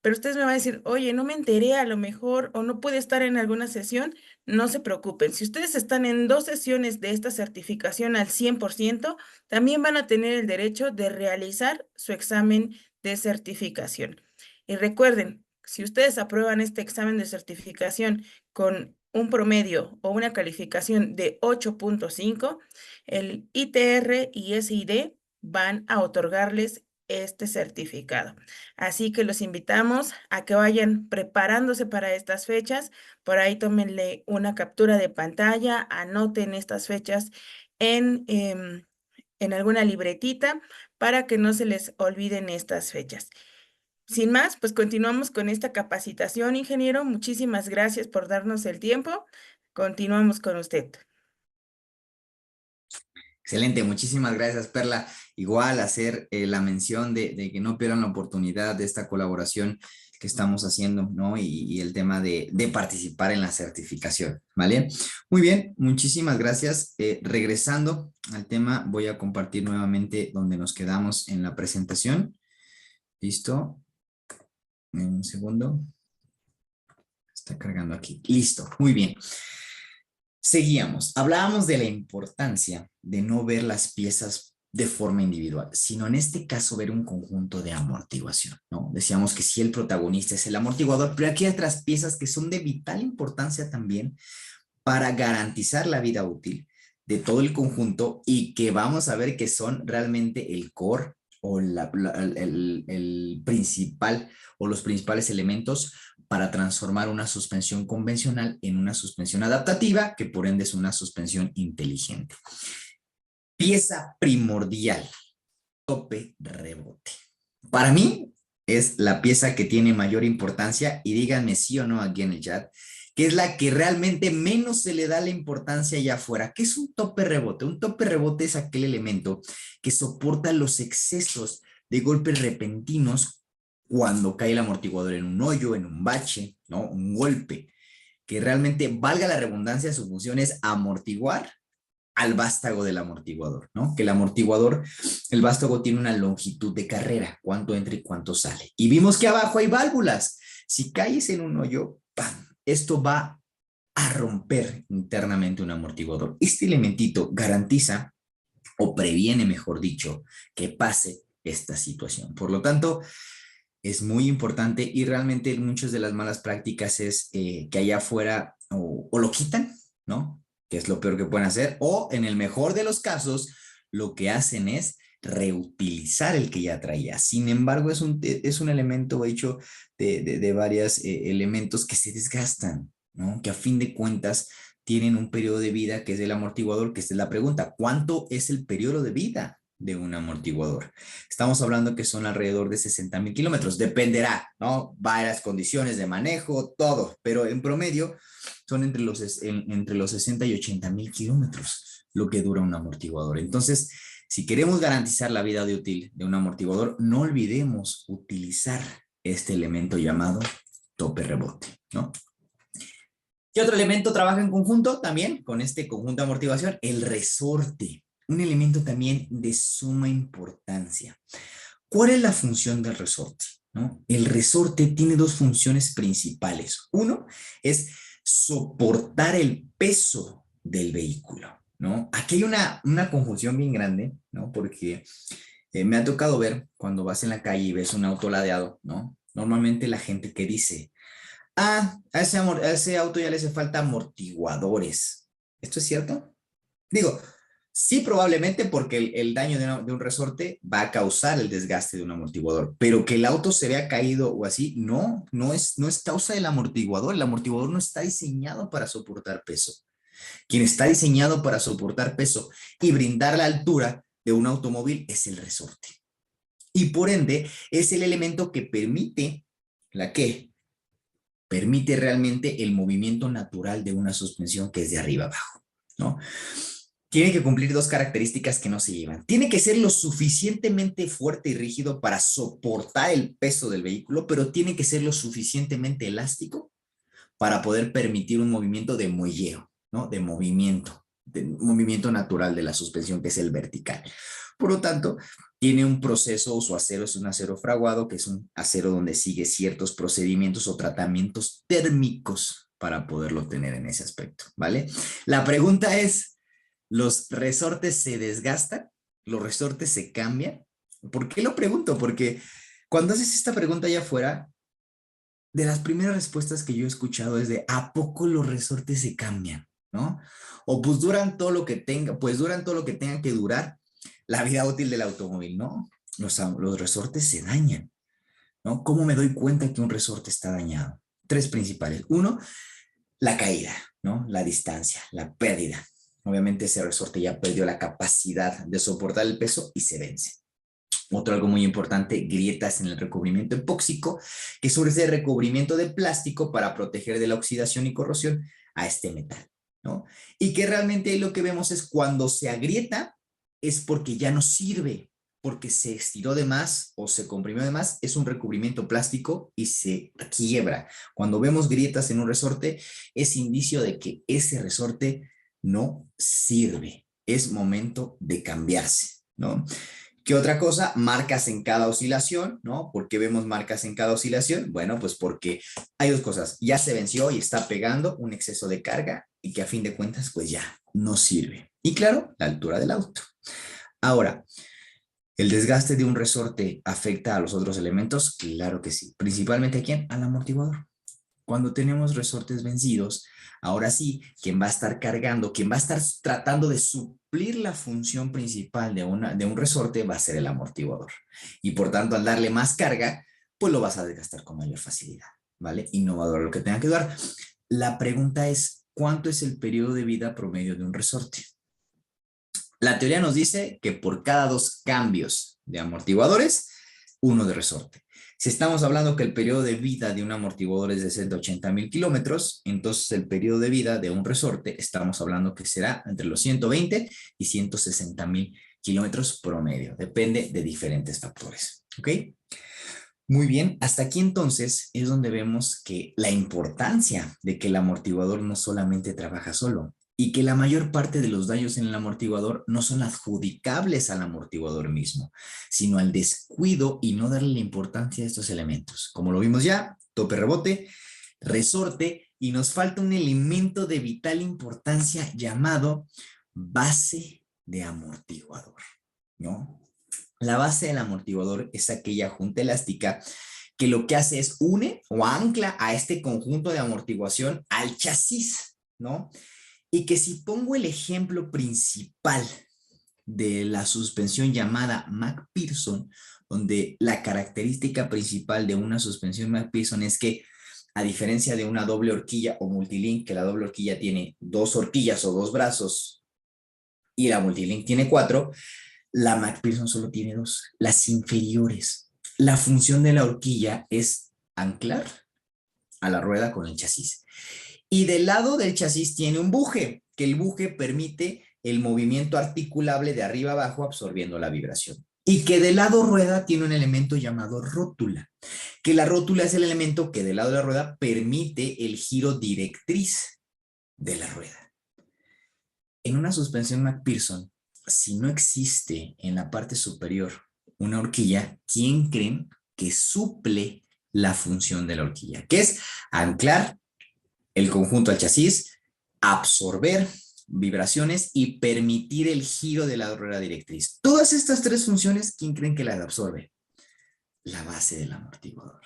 Pero ustedes me van a decir, oye, no me enteré a lo mejor o no pude estar en alguna sesión. No se preocupen. Si ustedes están en 2 sesiones de esta certificación al 100%, también van a tener el derecho de realizar su examen de certificación. Y recuerden, si ustedes aprueban este examen de certificación con un promedio o una calificación de 8.5, el ITR y SID van a otorgarles este certificado. Así que los invitamos a que vayan preparándose para estas fechas. Por ahí tómenle una captura de pantalla, anoten estas fechas en alguna libretita para que no se les olviden estas fechas. Sin más, pues continuamos con esta capacitación, ingeniero. Muchísimas gracias por darnos el tiempo. Continuamos con usted. Excelente, muchísimas gracias, Perla. Igual hacer la mención de que no pierdan la oportunidad de esta colaboración que estamos haciendo, ¿no? Y el tema de participar en la certificación, ¿vale? Muy bien, muchísimas gracias. Regresando al tema, voy a compartir nuevamente donde nos quedamos en la presentación. ¿Listo? Un segundo. Está cargando aquí. Listo, muy bien. Seguíamos. Hablábamos de la importancia de no ver las piezas de forma individual, sino en este caso ver un conjunto de amortiguación, ¿no? Decíamos que sí, el protagonista es el amortiguador, pero aquí hay otras piezas que son de vital importancia también para garantizar la vida útil de todo el conjunto y que vamos a ver que son realmente el core o el principal o los principales elementos para transformar una suspensión convencional en una suspensión adaptativa, que por ende es una suspensión inteligente. Pieza primordial, tope rebote. Para mí es la pieza que tiene mayor importancia, y díganme sí o no aquí en el chat, que es la que realmente menos se le da la importancia allá afuera. ¿Qué es un tope rebote? Un tope rebote es aquel elemento que soporta los excesos de golpes repentinos cuando cae el amortiguador en un hoyo, en un bache, ¿no? Un golpe, que realmente, valga la redundancia, su función es amortiguar al vástago del amortiguador, ¿no? Que el amortiguador, el vástago tiene una longitud de carrera, cuánto entra y cuánto sale. Y vimos que abajo hay válvulas. Si caes en un hoyo, ¡pam!, esto va a romper internamente un amortiguador. Este elementito garantiza o previene, mejor dicho, que pase esta situación. Por lo tanto, es muy importante y realmente muchas de las malas prácticas es que allá afuera o lo quitan, ¿no? Que es lo peor que pueden hacer, o en el mejor de los casos, lo que hacen es reutilizar el que ya traía. Sin embargo, es un elemento hecho de varios elementos que se desgastan, ¿no? Que a fin de cuentas tienen un periodo de vida que es el amortiguador, que esta es la pregunta, ¿cuánto es el periodo de vida de un amortiguador? Estamos hablando que son alrededor de 60,000 kilómetros, dependerá, ¿no? Varias condiciones de manejo, todo, pero en promedio son entre los 60 y 80,000 kilómetros lo que dura un amortiguador. Entonces, si queremos garantizar la vida de útil de un amortiguador, no olvidemos utilizar este elemento llamado tope rebote, ¿no? ¿Qué otro elemento trabaja en conjunto también con este conjunto de amortiguación? El resorte, un elemento también de suma importancia. ¿Cuál es la función del resorte? ¿No? El resorte tiene dos funciones principales. Uno es soportar el peso del vehículo, ¿no? Aquí hay una confusión bien grande, ¿no? Porque me ha tocado ver cuando vas en la calle y ves un auto ladeado, ¿no? Normalmente la gente que dice, a ese auto ya le hace falta amortiguadores. ¿Esto es cierto? Digo, sí, probablemente porque el daño de un resorte va a causar el desgaste de un amortiguador, pero que el auto se vea caído o así, no es causa del amortiguador. El amortiguador no está diseñado para soportar peso. Quien está diseñado para soportar peso y brindar la altura de un automóvil es el resorte. Y por ende, es el elemento que permite, ¿la qué? Permite realmente el movimiento natural de una suspensión que es de arriba abajo, ¿no? Tiene que cumplir dos características que no se llevan. Tiene que ser lo suficientemente fuerte y rígido para soportar el peso del vehículo, pero tiene que ser lo suficientemente elástico para poder permitir un movimiento de muelleo, ¿no? De movimiento natural de la suspensión, que es el vertical. Por lo tanto, tiene un proceso, su acero es un acero fraguado, que es un acero donde sigue ciertos procedimientos o tratamientos térmicos para poderlo tener en ese aspecto, ¿vale? La pregunta es, ¿los resortes se desgastan? ¿Los resortes se cambian? ¿Por qué lo pregunto? Porque cuando haces esta pregunta allá afuera, de las primeras respuestas que yo he escuchado es de, ¿a poco los resortes se cambian? ¿No? O pues duran todo lo que tengan que durar la vida útil del automóvil, ¿no? Los resortes se dañan, ¿no? ¿Cómo me doy cuenta que un resorte está dañado? Tres principales. Uno, la caída, ¿no? La distancia, la pérdida. Obviamente ese resorte ya perdió la capacidad de soportar el peso y se vence. Otro algo muy importante, grietas en el recubrimiento epóxico, que es ese recubrimiento de plástico para proteger de la oxidación y corrosión a este metal, ¿no? Y que realmente ahí lo que vemos es cuando se agrieta, es porque ya no sirve, porque se estiró de más o se comprimió de más, es un recubrimiento plástico y se quiebra. Cuando vemos grietas en un resorte, es indicio de que ese resorte no sirve. Es momento de cambiarse, ¿no? ¿Qué otra cosa? Marcas en cada oscilación, ¿no? ¿Por qué vemos marcas en cada oscilación? Bueno, pues porque hay dos cosas. Ya se venció y está pegando un exceso de carga y que a fin de cuentas, pues ya no sirve. Y claro, la altura del auto. Ahora, ¿el desgaste de un resorte afecta a los otros elementos? Claro que sí. ¿Principalmente a quién? Al amortiguador. Cuando tenemos resortes vencidos, ahora sí, quien va a estar cargando, quien va a estar tratando de suplir la función principal de un resorte va a ser el amortiguador. Y por tanto, al darle más carga, pues lo vas a desgastar con mayor facilidad, ¿vale? Y no va a durar lo que tenga que durar. La pregunta es, ¿cuánto es el periodo de vida promedio de un resorte? La teoría nos dice que por cada dos cambios de amortiguadores, uno de resorte. Si estamos hablando que el periodo de vida de un amortiguador es de 180,000 kilómetros, entonces el periodo de vida de un resorte estamos hablando que será entre los 120 y 160,000 kilómetros promedio. Depende de diferentes factores. ¿Ok? Muy bien, hasta aquí entonces es donde vemos que la importancia de que el amortiguador no solamente trabaja solo y que la mayor parte de los daños en el amortiguador no son adjudicables al amortiguador mismo, sino al descuido y no darle la importancia a estos elementos. Como lo vimos ya, tope rebote, resorte y nos falta un elemento de vital importancia llamado base de amortiguador, ¿no? La base del amortiguador es aquella junta elástica que lo que hace es une o ancla a este conjunto de amortiguación al chasis, ¿no? Y que si pongo el ejemplo principal de la suspensión llamada McPherson, donde la característica principal de una suspensión McPherson es que, a diferencia de una doble horquilla o multilink, que la doble horquilla tiene 2 horquillas o 2 brazos y la multilink tiene 4, la McPherson solo tiene 2, las inferiores. La función de la horquilla es anclar a la rueda con el chasis. Y del lado del chasis tiene un buje, que el buje permite el movimiento articulable de arriba abajo absorbiendo la vibración. Y que del lado rueda tiene un elemento llamado rótula, que la rótula es el elemento que del lado de la rueda permite el giro directriz de la rueda. En una suspensión McPherson, si no existe en la parte superior una horquilla, ¿quién creen que suple la función de la horquilla? Que es anclar el conjunto al chasis, absorber vibraciones y permitir el giro de la rueda directriz. Todas estas 3 funciones, ¿quién creen que las absorbe? La base del amortiguador.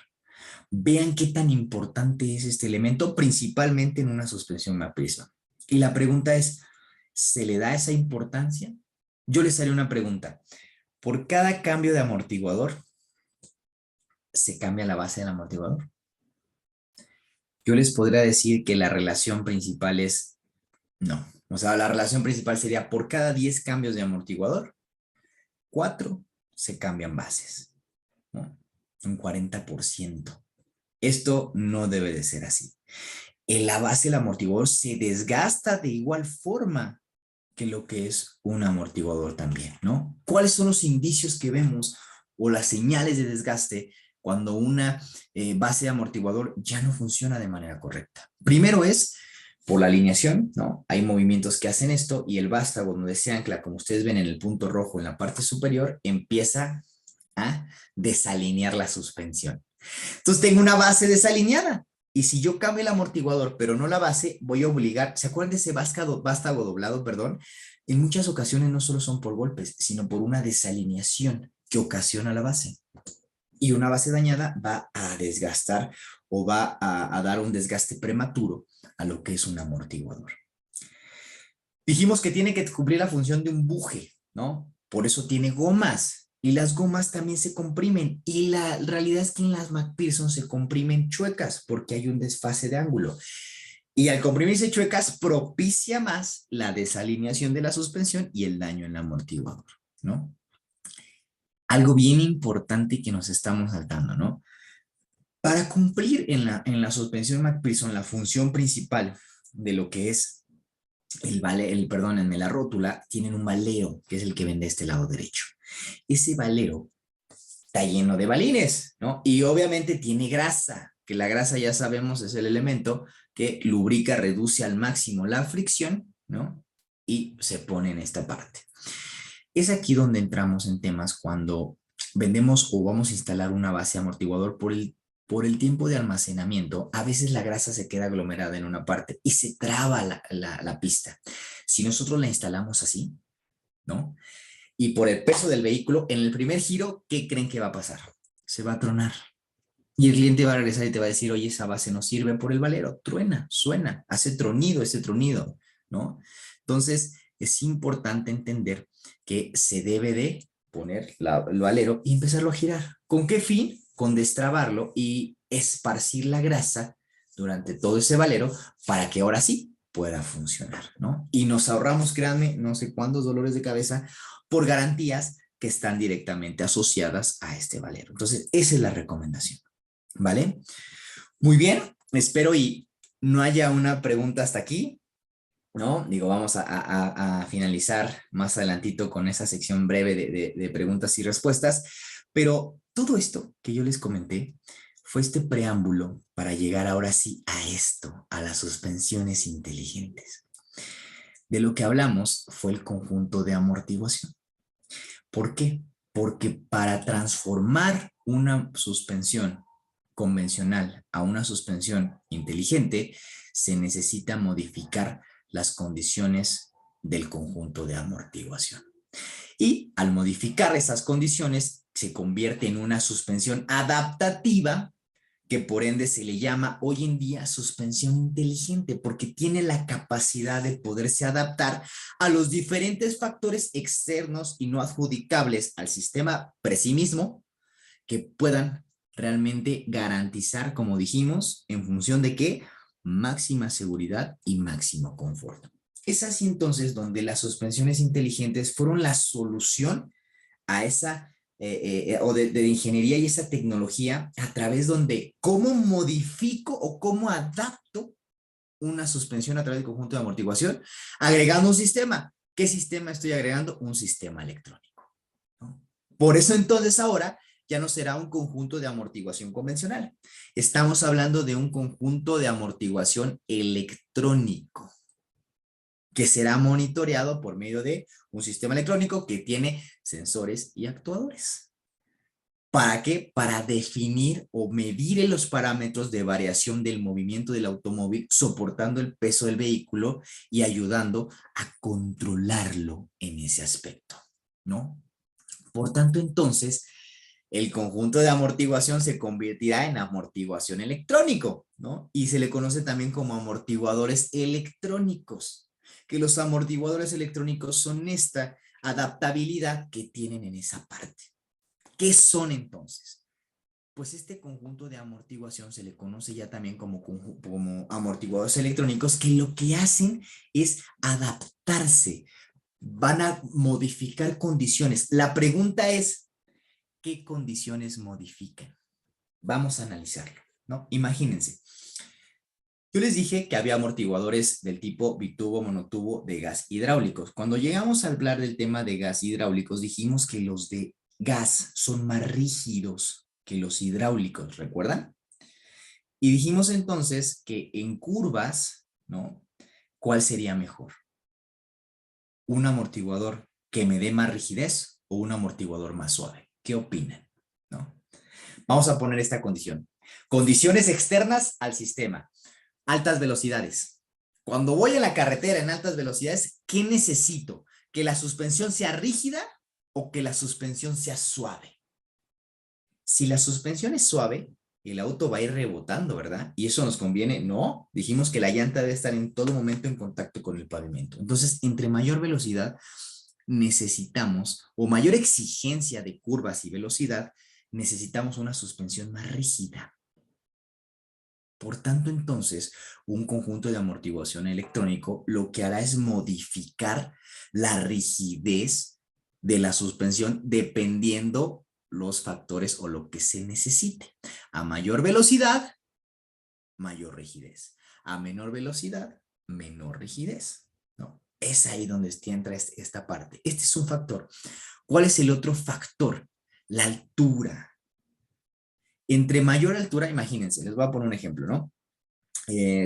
Vean qué tan importante es este elemento, principalmente en una suspensión McPherson. Y la pregunta es, ¿se le da esa importancia? Yo les haré una pregunta. Por cada cambio de amortiguador, ¿se cambia la base del amortiguador? Yo les podría decir que la relación principal es no. O sea, la relación principal sería por cada 10 cambios de amortiguador, 4 se cambian bases, ¿no? Un 40%. Esto no debe de ser así. En la base del amortiguador se desgasta de igual forma que lo que es un amortiguador también, ¿no? ¿Cuáles son los indicios que vemos o las señales de desgaste cuando una base de amortiguador ya no funciona de manera correcta? Primero es por la alineación, ¿no? Hay movimientos que hacen esto y el vástago donde se ancla, como ustedes ven en el punto rojo en la parte superior, empieza a desalinear la suspensión. Entonces tengo una base desalineada. Y si yo cambio el amortiguador, pero no la base, voy a obligar, ¿se acuerdan de ese vástago doblado, perdón? En muchas ocasiones no solo son por golpes, sino por una desalineación que ocasiona la base. Y una base dañada va a desgastar o va a dar un desgaste prematuro a lo que es un amortiguador. Dijimos que tiene que cumplir la función de un buje, ¿no? Por eso tiene gomas. Y las gomas también se comprimen. Y la realidad es que en las McPherson se comprimen chuecas porque hay un desfase de ángulo. Y al comprimirse chuecas propicia más la desalineación de la suspensión y el daño en el amortiguador, ¿no? Algo bien importante que nos estamos saltando, ¿no? Para cumplir en la suspensión McPherson la función principal de lo que es perdónenme, la rótula, tienen un valero, que es el que ven de este lado derecho. Ese valero está lleno de balines, ¿no? Y obviamente tiene grasa, que la grasa ya sabemos es el elemento que lubrica, reduce al máximo la fricción, ¿no? Y se pone en esta parte. Es aquí donde entramos en temas cuando vendemos o vamos a instalar una base amortiguador por el tiempo de almacenamiento. A veces la grasa se queda aglomerada en una parte y se traba la pista. Si nosotros la instalamos así, ¿no? Y por el peso del vehículo, en el primer giro, ¿qué creen que va a pasar? Se va a tronar. Y el cliente va a regresar y te va a decir, oye, esa base no sirve por el valero. Truena, suena, hace tronido ese tronido, ¿no? Entonces, es importante entender que se debe de poner el valero y empezarlo a girar. ¿Con qué fin? Con destrabarlo y esparcir la grasa durante todo ese valero para que ahora sí pueda funcionar, ¿no? Y nos ahorramos, créanme, no sé cuántos dolores de cabeza por garantías que están directamente asociadas a este valero. Entonces, esa es la recomendación, ¿vale? Muy bien, espero y no haya una pregunta hasta aquí, ¿no? Digo, vamos a finalizar más adelantito con esa sección breve de preguntas y respuestas, pero todo esto que yo les comenté fue este preámbulo para llegar ahora sí a esto, a las suspensiones inteligentes. De lo que hablamos fue el conjunto de amortiguación. ¿Por qué? Porque para transformar una suspensión convencional a una suspensión inteligente, se necesita modificar las condiciones del conjunto de amortiguación. Y al modificar esas condiciones, se convierte en una suspensión adaptativa, que por ende se le llama hoy en día suspensión inteligente, porque tiene la capacidad de poderse adaptar a los diferentes factores externos y no adjudicables al sistema por sí mismo, que puedan realmente garantizar, como dijimos, en función de qué, máxima seguridad y máximo confort. Es así entonces donde las suspensiones inteligentes fueron la solución a esa o de ingeniería y esa tecnología, a través donde cómo modifico o cómo adapto una suspensión a través del conjunto de amortiguación, agregando un sistema. ¿Qué sistema estoy agregando? Un sistema electrónico, ¿no? Por eso entonces ahora ya no será un conjunto de amortiguación convencional. Estamos hablando de un conjunto de amortiguación electrónico, que será monitoreado por medio de un sistema electrónico que tiene sensores y actuadores. ¿Para qué? Para definir o medir los parámetros de variación del movimiento del automóvil, soportando el peso del vehículo y ayudando a controlarlo en ese aspecto, ¿no? Por tanto, entonces, el conjunto de amortiguación se convertirá en amortiguación electrónico, ¿no? Y se le conoce también como amortiguadores electrónicos, que los amortiguadores electrónicos son esta adaptabilidad que tienen en esa parte. ¿Qué son entonces? Pues este conjunto de amortiguación se le conoce ya también como amortiguadores electrónicos, que lo que hacen es adaptarse, van a modificar condiciones. La pregunta es, ¿qué condiciones modifican? Vamos a analizarlo, ¿no? Imagínense. Yo les dije que había amortiguadores del tipo bitubo, monotubo de gas hidráulicos. Cuando llegamos a hablar del tema de gas hidráulicos, dijimos que los de gas son más rígidos que los hidráulicos, ¿recuerdan? Y dijimos entonces que en curvas, ¿no? ¿Cuál sería mejor? ¿Un amortiguador que me dé más rigidez o un amortiguador más suave? ¿Qué opinan? ¿No? Vamos a poner esta condición. Condiciones externas al sistema. Altas velocidades. Cuando voy en la carretera en altas velocidades, ¿qué necesito? ¿Que la suspensión sea rígida o que la suspensión sea suave? Si la suspensión es suave, el auto va a ir rebotando, ¿verdad? Y eso nos conviene. No, dijimos que la llanta debe estar en todo momento en contacto con el pavimento. Entonces, entre mayor velocidad necesitamos, o mayor exigencia de curvas y velocidad, necesitamos una suspensión más rígida. Por tanto, entonces, un conjunto de amortiguación electrónico lo que hará es modificar la rigidez de la suspensión dependiendo los factores o lo que se necesite. A mayor velocidad, mayor rigidez. A menor velocidad, menor rigidez, ¿no? Es ahí donde entra esta parte. Este es un factor. ¿Cuál es el otro factor? La altura. Entre mayor altura, imagínense, les voy a poner un ejemplo, ¿no?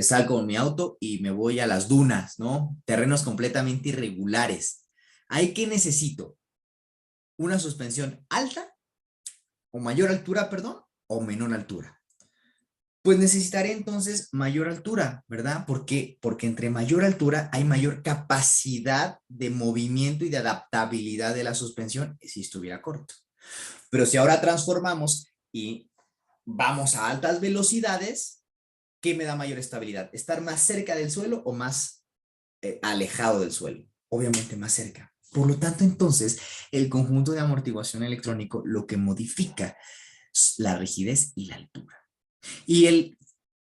Salgo con mi auto y me voy a las dunas, ¿no? Terrenos completamente irregulares. ¿Ahí qué necesito? ¿Una suspensión alta o mayor altura, perdón, o menor altura? Pues necesitaré entonces mayor altura, ¿verdad? ¿Por qué? Porque entre mayor altura hay mayor capacidad de movimiento y de adaptabilidad de la suspensión si estuviera corto. Pero si ahora transformamos y vamos a altas velocidades, ¿qué me da mayor estabilidad? ¿Estar más cerca del suelo o más alejado del suelo? Obviamente más cerca. Por lo tanto, entonces, el conjunto de amortiguación electrónico lo que modifica la rigidez y la altura. Y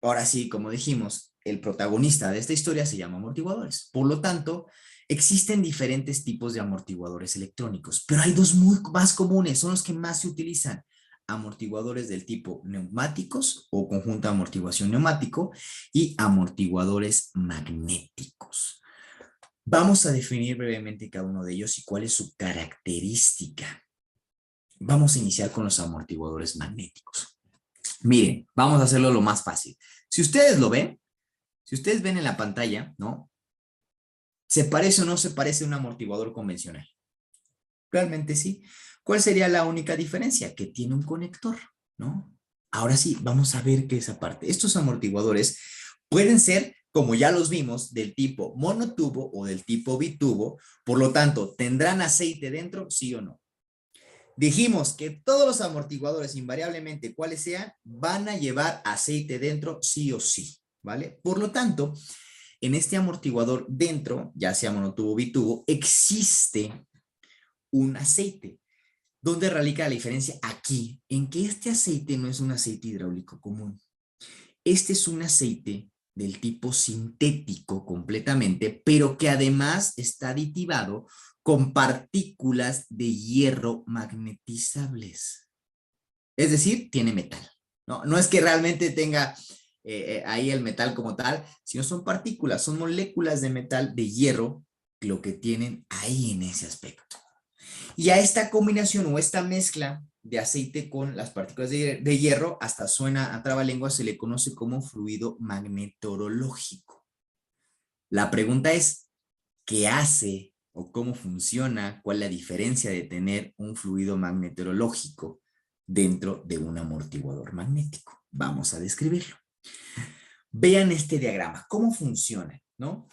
ahora sí, como dijimos, el protagonista de esta historia se llama amortiguadores. Por lo tanto, existen diferentes tipos de amortiguadores electrónicos, pero hay dos muy más comunes, son los que más se utilizan. Amortiguadores del tipo neumáticos o conjunto de amortiguación neumático y amortiguadores magnéticos. Vamos a definir brevemente cada uno de ellos y cuál es su característica. Vamos a iniciar con los amortiguadores magnéticos. Miren, vamos a hacerlo lo más fácil. Si ustedes lo ven, si ustedes ven en la pantalla, ¿no? ¿Se parece o no se parece a un amortiguador convencional? Realmente sí. ¿Cuál sería la única diferencia? Que tiene un conector, ¿no? Ahora sí, vamos a ver qué es aparte. Estos amortiguadores pueden ser, como ya los vimos, del tipo monotubo o del tipo bitubo. Por lo tanto, ¿tendrán aceite dentro? Sí o no. Dijimos que todos los amortiguadores, invariablemente cuáles sean, van a llevar aceite dentro sí o sí, ¿vale? Por lo tanto, en este amortiguador dentro, ya sea monotubo o bitubo, existe un aceite. ¿Dónde radica la diferencia? Aquí, en que este aceite no es un aceite hidráulico común. Este es un aceite del tipo sintético completamente, pero que además está aditivado con partículas de hierro magnetizables. Es decir, tiene metal. No es que realmente tenga ahí el metal como tal, sino son partículas, son moléculas de metal de hierro lo que tienen ahí en ese aspecto. Y a esta combinación o esta mezcla de aceite con las partículas de hierro, hasta suena a trabalengua, se le conoce como fluido magnetorológico. La pregunta es, ¿qué hace o cómo funciona? ¿Cuál es la diferencia de tener un fluido magnetorológico dentro de un amortiguador magnético? Vamos a describirlo. Vean este diagrama, ¿cómo funciona? ¿No?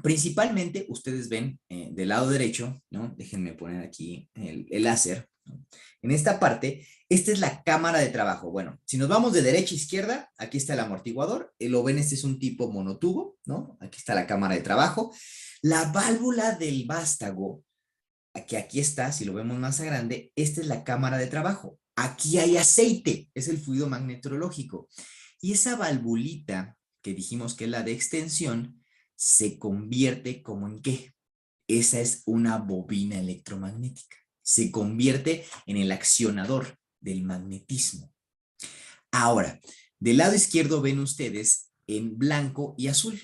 Principalmente, ustedes ven del lado derecho, ¿no? Déjenme poner aquí el láser, ¿no? En esta parte, esta es la cámara de trabajo. Bueno, si nos vamos de derecha a izquierda, aquí está el amortiguador. Lo ven, este es un tipo monotubo, ¿no? Aquí está la cámara de trabajo. La válvula del vástago, que aquí está, si lo vemos más a grande, esta es la cámara de trabajo. Aquí hay aceite, es el fluido magnetorológico. Y esa valvulita que dijimos que es la de extensión, se convierte como en qué. Esa es una bobina electromagnética. Se convierte en el accionador del magnetismo. Ahora, del lado izquierdo ven ustedes en blanco y azul.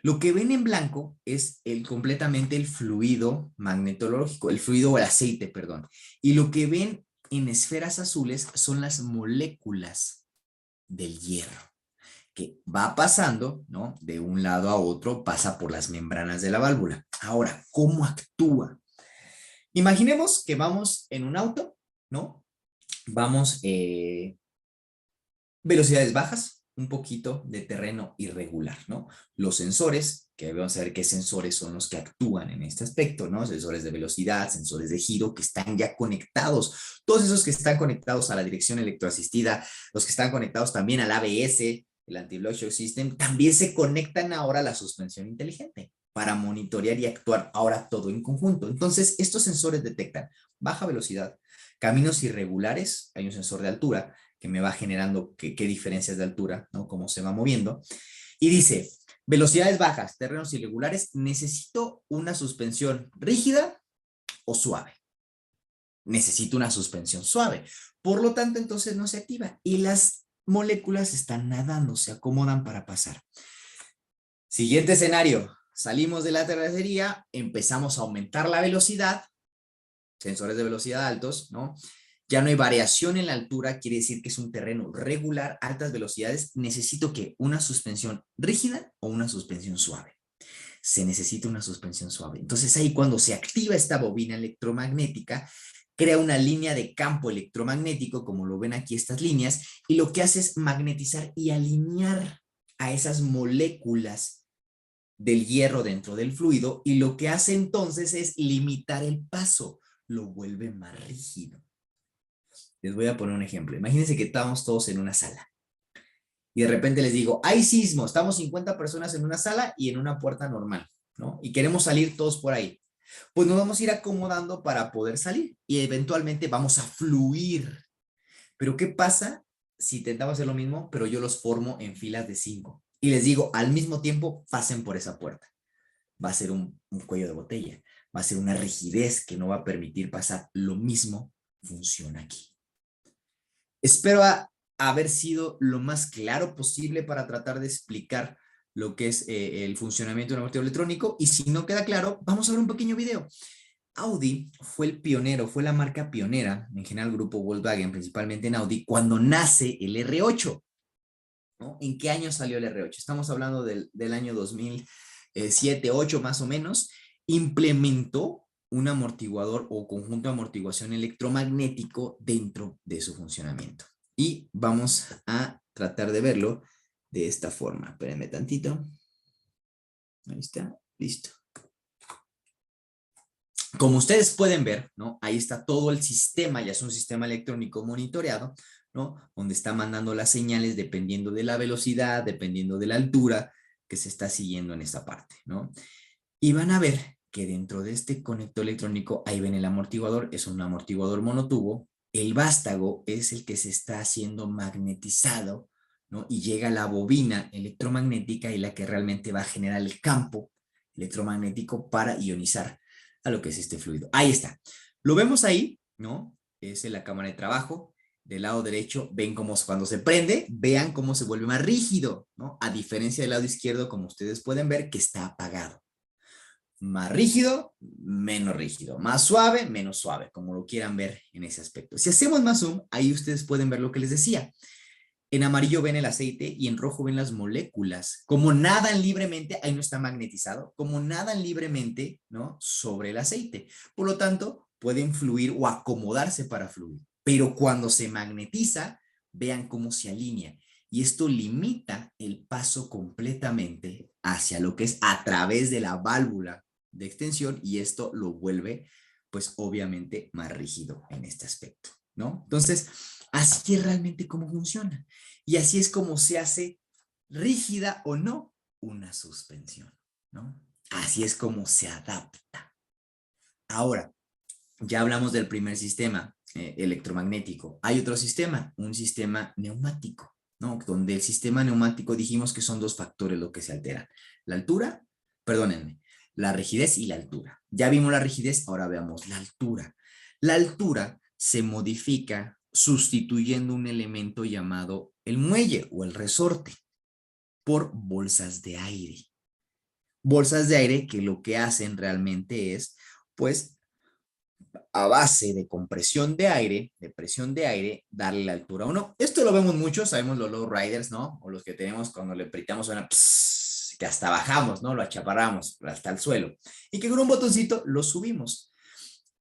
Lo que ven en blanco es completamente el fluido magnetológico, el fluido o el aceite, perdón. Y lo que ven en esferas azules son las moléculas del hierro, que va pasando, ¿no? De un lado a otro, pasa por las membranas de la válvula. Ahora, ¿cómo actúa? Imaginemos que vamos en un auto, ¿no? Vamos velocidades bajas, un poquito de terreno irregular, ¿no? Los sensores, que debemos saber qué sensores son los que actúan en este aspecto, ¿no? Sensores de velocidad, sensores de giro, que están ya conectados. Todos esos que están conectados a la dirección electroasistida, los que están conectados también al ABS, el Anti-Block Shock System, también se conectan ahora a la suspensión inteligente para monitorear y actuar ahora todo en conjunto. Entonces, estos sensores detectan baja velocidad, caminos irregulares, hay un sensor de altura, que me va generando qué diferencias de altura, ¿no? Cómo se va moviendo. Y dice, velocidades bajas, terrenos irregulares, necesito una suspensión rígida o suave. Necesito una suspensión suave. Por lo tanto, entonces no se activa y las moléculas están nadando, se acomodan para pasar. Siguiente escenario, salimos de la terracería, empezamos a aumentar la velocidad, sensores de velocidad altos, ¿no? Ya no hay variación en la altura, quiere decir que es un terreno regular, altas velocidades. Necesito que una suspensión rígida o una suspensión suave. Se necesita una suspensión suave. Entonces ahí cuando se activa esta bobina electromagnética, crea una línea de campo electromagnético, como lo ven aquí estas líneas, y lo que hace es magnetizar y alinear a esas moléculas del hierro dentro del fluido, y lo que hace entonces es limitar el paso, lo vuelve más rígido. Les voy a poner un ejemplo. Imagínense que estamos todos en una sala y de repente les digo, hay sismo, estamos 50 personas en una sala y en una puerta normal, ¿no? Y queremos salir todos por ahí. Pues nos vamos a ir acomodando para poder salir y eventualmente vamos a fluir. Pero ¿qué pasa si intentamos hacer lo mismo, pero yo los formo en filas de 5 y les digo al mismo tiempo pasen por esa puerta? Va a ser un cuello de botella, va a ser una rigidez que no va a permitir pasar. Lo mismo funciona aquí. Espero haber sido lo más claro posible para tratar de explicar lo que es el funcionamiento de un amortiguador electrónico, y si no queda claro, vamos a ver un pequeño video. Audi fue el pionero, fue la marca pionera, en general el grupo Volkswagen, principalmente en Audi, cuando nace el R8, ¿no? ¿En qué año salió el R8? Estamos hablando del año 2007, 8 más o menos. Implementó un amortiguador o conjunto de amortiguación electromagnético dentro de su funcionamiento. Y vamos a tratar de verlo de esta forma. Espérenme tantito. Ahí está, listo. Como ustedes pueden ver, ¿no? Ahí está todo el sistema, ya es un sistema electrónico monitoreado, ¿no? Donde está mandando las señales dependiendo de la velocidad, dependiendo de la altura que se está siguiendo en esta parte, ¿no? Y van a ver que dentro de este conector electrónico, ahí ven el amortiguador, es un amortiguador monotubo, el vástago es el que se está haciendo magnetizado, ¿no? Y llega a la bobina electromagnética y la que realmente va a generar el campo electromagnético para ionizar a lo que es este fluido. Ahí está. Lo vemos ahí, ¿no? Es en la cámara de trabajo. Del lado derecho, ven cómo cuando se prende, vean cómo se vuelve más rígido, ¿no? A diferencia del lado izquierdo, como ustedes pueden ver, que está apagado. Más rígido, menos rígido. Más suave, menos suave, como lo quieran ver en ese aspecto. Si hacemos más zoom, ahí ustedes pueden ver lo que les decía. En amarillo ven el aceite y en rojo ven las moléculas. Como nadan libremente, ahí no está magnetizado, como nadan libremente, ¿no? Sobre el aceite. Por lo tanto, pueden fluir o acomodarse para fluir. Pero cuando se magnetiza, vean cómo se alinea. Y esto limita el paso completamente hacia lo que es a través de la válvula de extensión y esto lo vuelve, pues obviamente, más rígido en este aspecto, ¿no? Entonces, así es realmente cómo funciona. Y así es como se hace rígida o no una suspensión, ¿no? Así es como se adapta. Ahora, ya hablamos del primer sistema electromagnético. Hay otro sistema, un sistema neumático, ¿no? Donde el sistema neumático dijimos que son dos factores lo que se alteran. La altura, perdónenme, la rigidez y la altura. Ya vimos la rigidez, ahora veamos la altura. La altura se modifica sustituyendo un elemento llamado el muelle o el resorte por bolsas de aire. Bolsas de aire que lo que hacen realmente es, pues, a base de compresión de aire, de presión de aire, darle la altura o no. Esto lo vemos mucho, sabemos los low riders, ¿no? O los que tenemos cuando le apretamos una pss, que hasta bajamos, ¿no? Lo achaparramos hasta el suelo. Y que con un botoncito lo subimos.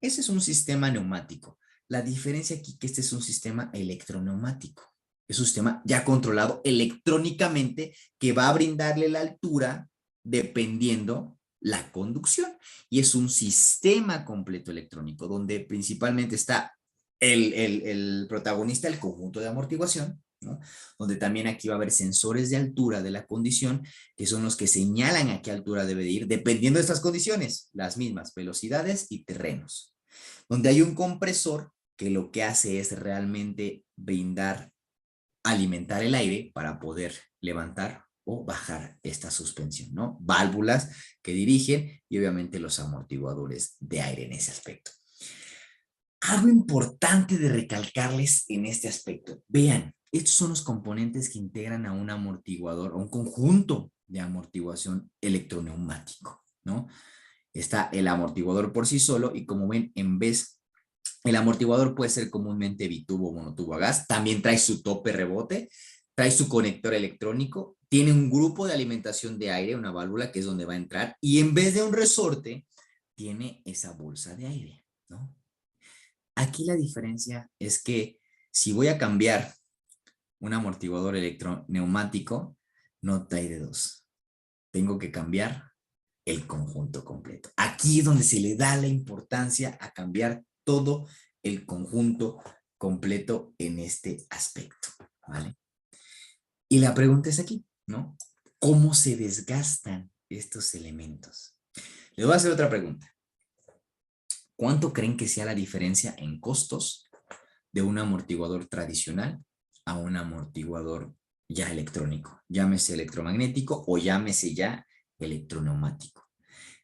Ese es un sistema neumático. La diferencia aquí es que este es un sistema electroneumático. Es un sistema ya controlado electrónicamente que va a brindarle la altura dependiendo la conducción. Y es un sistema completo electrónico donde principalmente está el protagonista, el conjunto de amortiguación, ¿no? Donde también aquí va a haber sensores de altura de la condición, que son los que señalan a qué altura debe de ir, dependiendo de estas condiciones, las mismas velocidades y terrenos. Donde hay un compresor que lo que hace es realmente brindar, alimentar el aire para poder levantar o bajar esta suspensión, ¿no? Válvulas que dirigen y obviamente los amortiguadores de aire en ese aspecto. Algo importante de recalcarles en este aspecto. Vean, estos son los componentes que integran a un amortiguador, a un conjunto de amortiguación electroneumático, ¿no? Está el amortiguador por sí solo y como ven, en vez, el amortiguador puede ser comúnmente bitubo o monotubo a gas, también trae su tope rebote, trae su conector electrónico, tiene un grupo de alimentación de aire, una válvula que es donde va a entrar y en vez de un resorte, tiene esa bolsa de aire, ¿no? Aquí la diferencia es que si voy a cambiar un amortiguador electroneumático, no trae de dos. Tengo que cambiar el conjunto completo. Aquí es donde se le da la importancia a cambiar todo el conjunto completo en este aspecto, ¿vale? Y la pregunta es aquí, ¿no? ¿Cómo se desgastan estos elementos? Les voy a hacer otra pregunta. ¿Cuánto creen que sea la diferencia en costos de un amortiguador tradicional a un amortiguador ya electrónico? Llámese electromagnético o llámese ya electroneumático.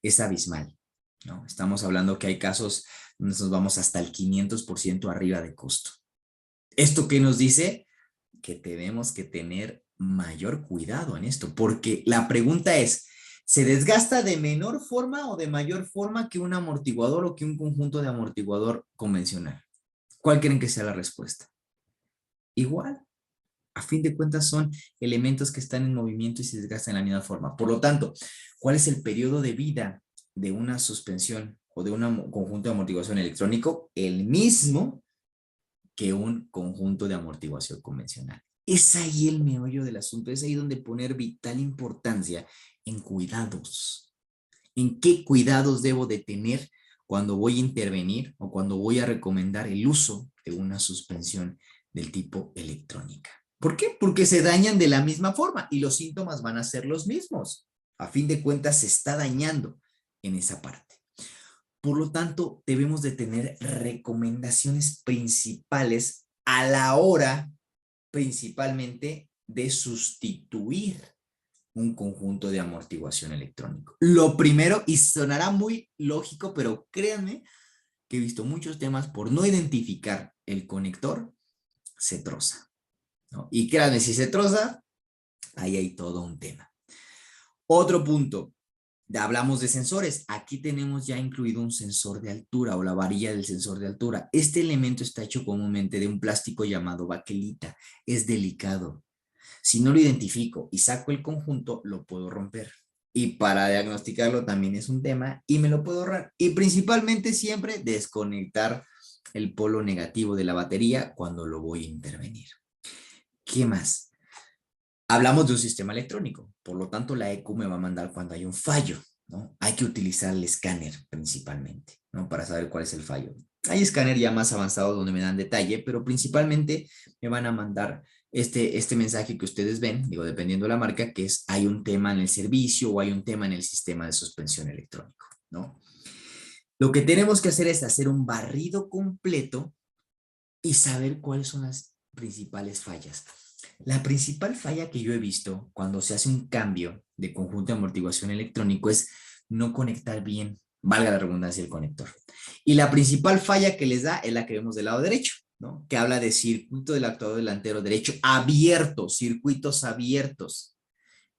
Es abismal, ¿no? Estamos hablando que hay casos donde nos vamos hasta el 500% arriba de costo. ¿Esto qué nos dice? Que tenemos que tener mayor cuidado en esto, porque la pregunta es, ¿se desgasta de menor forma o de mayor forma que un amortiguador o que un conjunto de amortiguador convencional? ¿Cuál creen que sea la respuesta? Igual. A fin de cuentas son elementos que están en movimiento y se desgastan de la misma forma. Por lo tanto, ¿cuál es el periodo de vida de una suspensión o de un conjunto de amortiguación electrónico? El mismo que un conjunto de amortiguación convencional. Es ahí el meollo del asunto, es ahí donde poner vital importancia en cuidados. ¿En qué cuidados debo de tener cuando voy a intervenir o cuando voy a recomendar el uso de una suspensión del tipo electrónica. ¿Por qué? Porque se dañan de la misma forma y los síntomas van a ser los mismos. A fin de cuentas, se está dañando en esa parte. Por lo tanto, debemos de tener recomendaciones principales a la hora, principalmente, de sustituir un conjunto de amortiguación electrónico. Lo primero, y sonará muy lógico, pero créanme que he visto muchos temas por no identificar el conector, se troza, ¿no? Y créanme, si se troza, ahí hay todo un tema. Otro punto, hablamos de sensores. Aquí tenemos ya incluido un sensor de altura o la varilla del sensor de altura. Este elemento está hecho comúnmente de un plástico llamado baquelita. Es delicado. Si no lo identifico y saco el conjunto, lo puedo romper. Y para diagnosticarlo también es un tema y me lo puedo ahorrar. Y principalmente siempre desconectar el polo negativo de la batería cuando lo voy a intervenir. ¿Qué más? Hablamos de un sistema electrónico, por lo tanto la EQ me va a mandar cuando hay un fallo, ¿no? Hay que utilizar el escáner principalmente, ¿no? Para saber cuál es el fallo. Hay escáner ya más avanzados donde me dan detalle, pero principalmente me van a mandar este mensaje que ustedes ven, digo, dependiendo de la marca, que es hay un tema en el servicio o hay un tema en el sistema de suspensión electrónico, ¿no? Lo que tenemos que hacer es hacer un barrido completo y saber cuáles son las principales fallas. La principal falla que yo he visto cuando se hace un cambio de conjunto de amortiguación electrónico es no conectar bien, valga la redundancia, el conector. Y la principal falla que les da es la que vemos del lado derecho, ¿no? Que habla de circuito del actuador delantero derecho abierto, circuitos abiertos.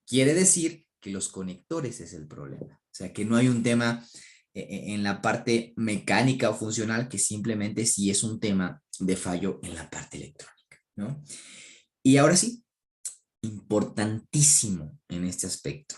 Quiere decir que los conectores es el problema. O sea, que no hay un tema en la parte mecánica o funcional, que simplemente sí es un tema de fallo en la parte electrónica, ¿no? Y ahora sí, importantísimo en este aspecto.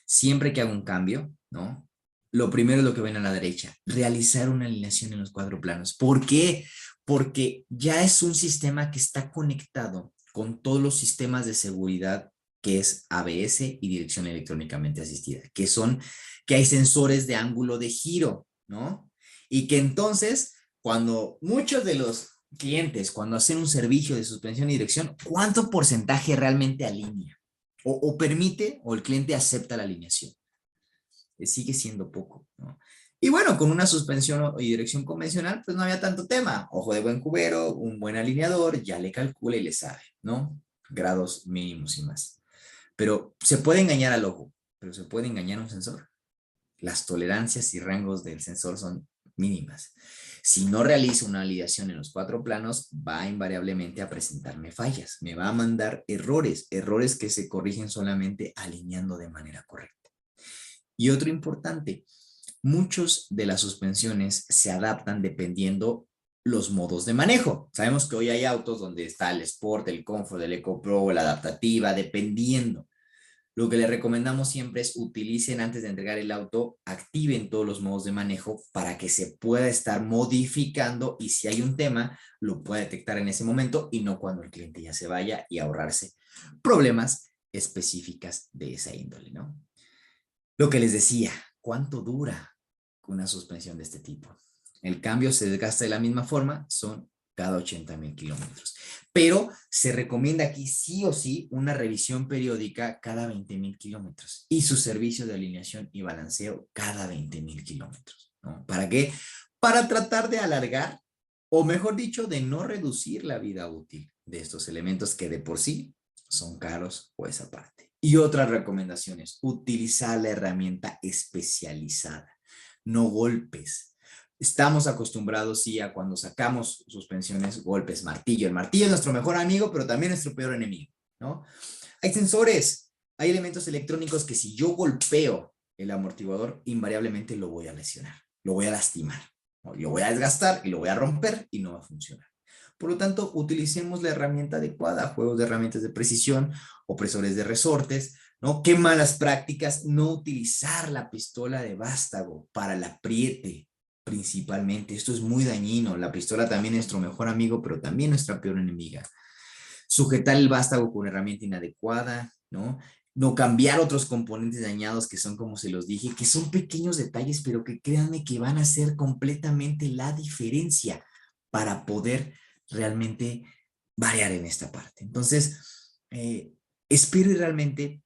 Siempre que hago un cambio, ¿no? Lo primero es lo que ven a la derecha, realizar una alineación en los cuatro planos. ¿Por qué? Porque ya es un sistema que está conectado con todos los sistemas de seguridad que es ABS y dirección electrónicamente asistida, que hay sensores de ángulo de giro, ¿no? Y que entonces, cuando muchos de los clientes, cuando hacen un servicio de suspensión y dirección, ¿cuánto porcentaje realmente alinea? O permite, o el cliente acepta la alineación. Sigue siendo poco, ¿no? Y bueno, con una suspensión y dirección convencional, pues no había tanto tema. Ojo de buen cubero, un buen alineador, ya le calcula y le sabe, ¿no? Grados mínimos y más. Pero se puede engañar al ojo, pero se puede engañar a un sensor. Las tolerancias y rangos del sensor son mínimas. Si no realizo una alineación en los cuatro planos, va invariablemente a presentarme fallas. Me va a mandar errores que se corrigen solamente alineando de manera correcta. Y otro importante, muchos de las suspensiones se adaptan dependiendo los modos de manejo. Sabemos que hoy hay autos donde está el Sport, el Comfort, el Eco Pro, la adaptativa, dependiendo. Lo que les recomendamos siempre es utilicen antes de entregar el auto, activen todos los modos de manejo para que se pueda estar modificando y si hay un tema, lo pueda detectar en ese momento y no cuando el cliente ya se vaya y ahorrarse problemas específicas de esa índole, ¿no? Lo que les decía, ¿cuánto dura una suspensión de este tipo? El cambio se desgasta de la misma forma, son cada 80,000 kilómetros. Pero se recomienda aquí sí o sí una revisión periódica cada 20,000 kilómetros y su servicio de alineación y balanceo cada 20,000 kilómetros, ¿no? ¿Para qué? Para tratar de alargar, o mejor dicho, de no reducir la vida útil de estos elementos que de por sí son caros o esa parte. Y otras recomendaciones, utilizar la herramienta especializada, no golpes. Estamos acostumbrados, sí, a cuando sacamos suspensiones, golpes, martillo. El martillo es nuestro mejor amigo, pero también nuestro peor enemigo, ¿no? Hay sensores, hay elementos electrónicos que si yo golpeo el amortiguador, invariablemente lo voy a lesionar, lo voy a lastimar, ¿no? Lo voy a desgastar y lo voy a romper y no va a funcionar. Por lo tanto, utilicemos la herramienta adecuada, juegos de herramientas de precisión, opresores de resortes, ¿no? Qué malas prácticas no utilizar la pistola de vástago para el apriete, principalmente. Esto es muy dañino. La pistola también es nuestro mejor amigo, pero también nuestra peor enemiga. Sujetar el vástago con herramienta inadecuada, ¿no? no cambiar otros componentes dañados que son como se los dije, que son pequeños detalles, pero que créanme que van a hacer completamente la diferencia para poder realmente variar en esta parte. Entonces, espero y realmente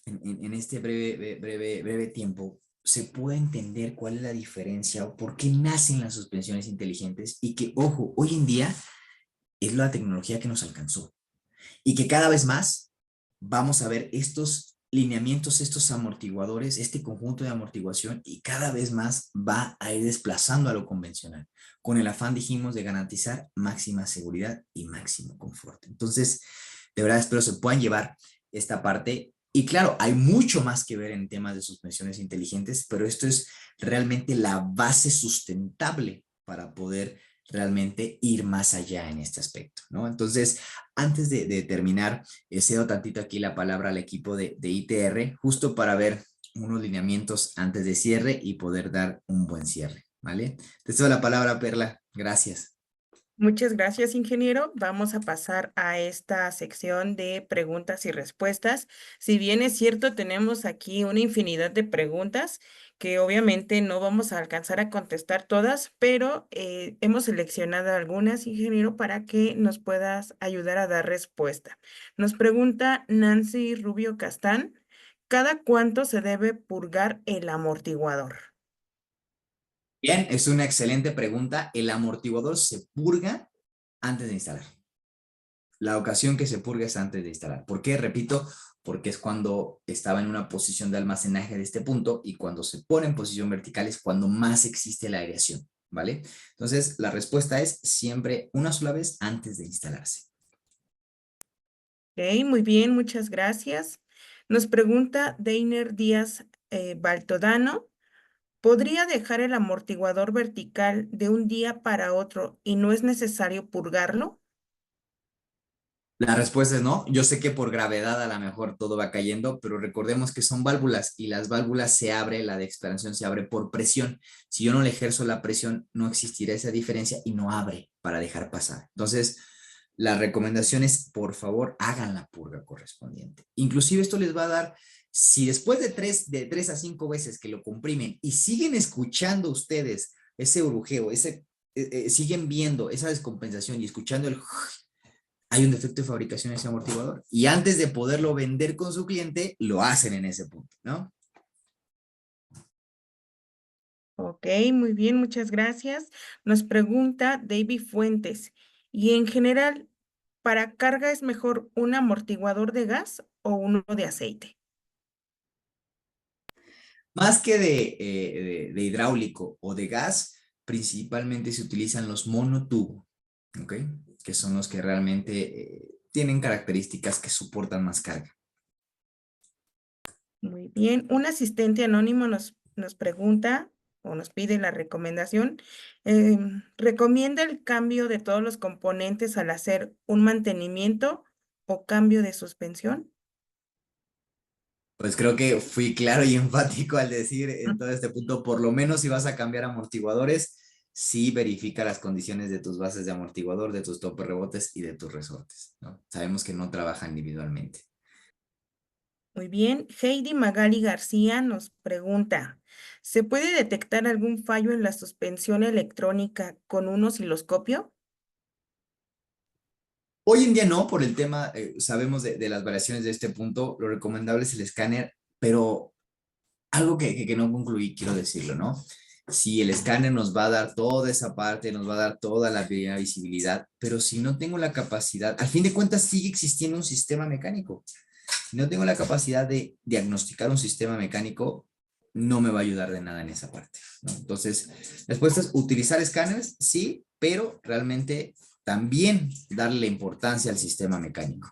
en este breve tiempo se pueda entender cuál es la diferencia o por qué nacen las suspensiones inteligentes y que, ojo, hoy en día es la tecnología que nos alcanzó y que cada vez más vamos a ver estos lineamientos, estos amortiguadores, este conjunto de amortiguación y cada vez más va a ir desplazando a lo convencional, con el afán, dijimos, de garantizar máxima seguridad y máximo confort. Entonces, de verdad espero se puedan llevar esta parte. Y claro, hay mucho más que ver en temas de suspensiones inteligentes, pero esto es realmente la base sustentable para poder realmente ir más allá en este aspecto, ¿no? Entonces, antes de terminar, cedo tantito aquí la palabra al equipo de ITR, justo para ver unos lineamientos antes de cierre y poder dar un buen cierre, ¿vale? Te cedo la palabra, Perla. Gracias. Muchas gracias, ingeniero. Vamos a pasar a esta sección de preguntas y respuestas. Si bien es cierto, tenemos aquí una infinidad de preguntas que obviamente no vamos a alcanzar a contestar todas, pero hemos seleccionado algunas, ingeniero, para que nos puedas ayudar a dar respuesta. Nos pregunta Nancy Rubio Castán, ¿cada cuánto se debe purgar el amortiguador? Bien, es una excelente pregunta. El amortiguador se purga antes de instalar. La ocasión que se purga es antes de instalar. ¿Por qué? Repito, porque es cuando estaba en una posición de almacenaje de este punto y cuando se pone en posición vertical es cuando más existe la aireación, ¿vale? Entonces, la respuesta es siempre una sola vez antes de instalarse. Ok, muy bien, muchas gracias. Nos pregunta Deiner Díaz Baltodano, ¿podría dejar el amortiguador vertical de un día para otro y no es necesario purgarlo? La respuesta es no. Yo sé que por gravedad a lo mejor todo va cayendo, pero recordemos que son válvulas y las válvulas se abre, la de expansión se abre por presión. Si yo no le ejerzo la presión, no existirá esa diferencia y no abre para dejar pasar. Entonces, la recomendación es, por favor, hagan la purga correspondiente. Inclusive esto les va a dar, si después de tres a cinco veces que lo comprimen y siguen escuchando ustedes ese urugeo, siguen viendo esa descompensación y escuchando el hay un defecto de fabricación en ese amortiguador. Y antes de poderlo vender con su cliente, lo hacen en ese punto, ¿no? Ok, muy bien, muchas gracias. Nos pregunta David Fuentes, ¿y en general, para carga es mejor un amortiguador de gas o uno de aceite? Más que de hidráulico o de gas, principalmente se utilizan los monotubo, ¿ok? Que son los que realmente tienen características que soportan más carga. Muy bien. Un asistente anónimo nos pregunta o nos pide la recomendación. ¿Recomienda el cambio de todos los componentes al hacer un mantenimiento o cambio de suspensión? Pues creo que fui claro y enfático al decir en todo este punto, por lo menos si vas a cambiar amortiguadores, sí verifica las condiciones de tus bases de amortiguador, de tus topes rebotes y de tus resortes, ¿no? Sabemos que no trabajan individualmente. Muy bien. Heidi Magali García nos pregunta, ¿se puede detectar algún fallo en la suspensión electrónica con un osciloscopio? Hoy en día no, por el tema, sabemos de las variaciones de este punto, lo recomendable es el escáner, pero algo que no concluí, quiero decirlo, ¿no? Si el escáner nos va a dar toda esa parte, nos va a dar toda la visibilidad, pero si no tengo la capacidad, al fin de cuentas sigue existiendo un sistema mecánico. Si no tengo la capacidad de diagnosticar un sistema mecánico, no me va a ayudar de nada en esa parte, ¿no? Entonces, la respuesta es utilizar escáneres, sí, pero realmente también darle importancia al sistema mecánico.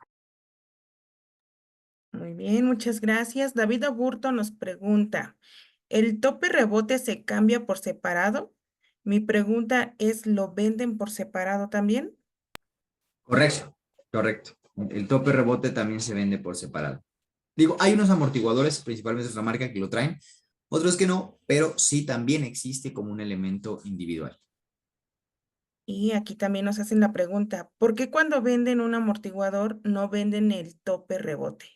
Muy bien, muchas gracias. David Aburto nos pregunta, ¿el tope rebote se cambia por separado? Mi pregunta es, ¿lo venden por separado también? Correcto, correcto. El tope rebote también se vende por separado. Digo, hay unos amortiguadores, principalmente de otra marca, que lo traen, otros que no, pero sí también existe como un elemento individual. Y aquí también nos hacen la pregunta, ¿por qué cuando venden un amortiguador no venden el tope rebote?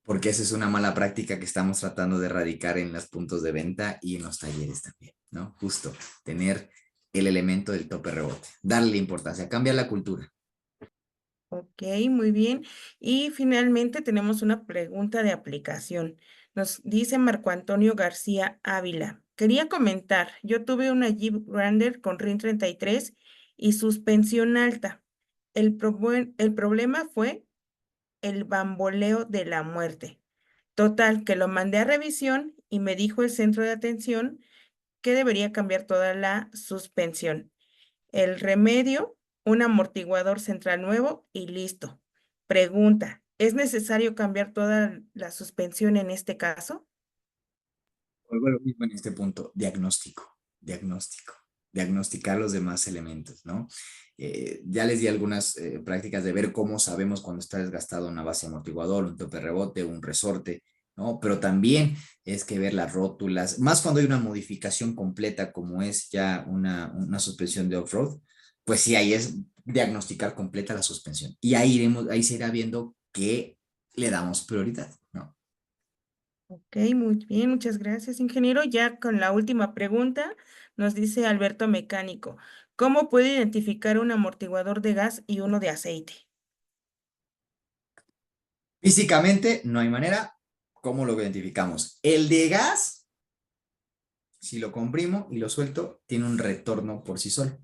porque esa es una mala práctica que estamos tratando de erradicar en los puntos de venta y en los talleres también, ¿no? Justo tener el elemento del tope rebote, darle importancia, cambia la cultura. Ok, muy bien. Y finalmente tenemos una pregunta de aplicación. Nos dice Marco Antonio García Ávila. Quería comentar, yo tuve una Jeep Wrangler con RIN 33 y suspensión alta. El problema fue el bamboleo de la muerte. Total, que lo mandé a revisión y me dijo el centro de atención que debería cambiar toda la suspensión. El remedio, un amortiguador central nuevo y listo. Pregunta, ¿es necesario cambiar toda la suspensión en este caso? Vuelvo a lo mismo en este punto, diagnóstico, diagnosticar los demás elementos, ¿no? Ya les di algunas prácticas de ver cómo sabemos cuando está desgastado una base amortiguador, un tope rebote, un resorte, ¿no? Pero también es que ver las rótulas, más cuando hay una modificación completa como es ya una suspensión de off-road, pues sí, ahí es diagnosticar completa la suspensión. Y ahí iremos, ahí se irá viendo qué le damos prioridad, ¿no? Ok, muy bien, muchas gracias, ingeniero. Ya con la última pregunta, nos dice Alberto Mecánico, ¿cómo puede identificar un amortiguador de gas y uno de aceite? Físicamente no hay manera. ¿Cómo lo identificamos? El de gas, si lo comprimo y lo suelto, tiene un retorno por sí solo.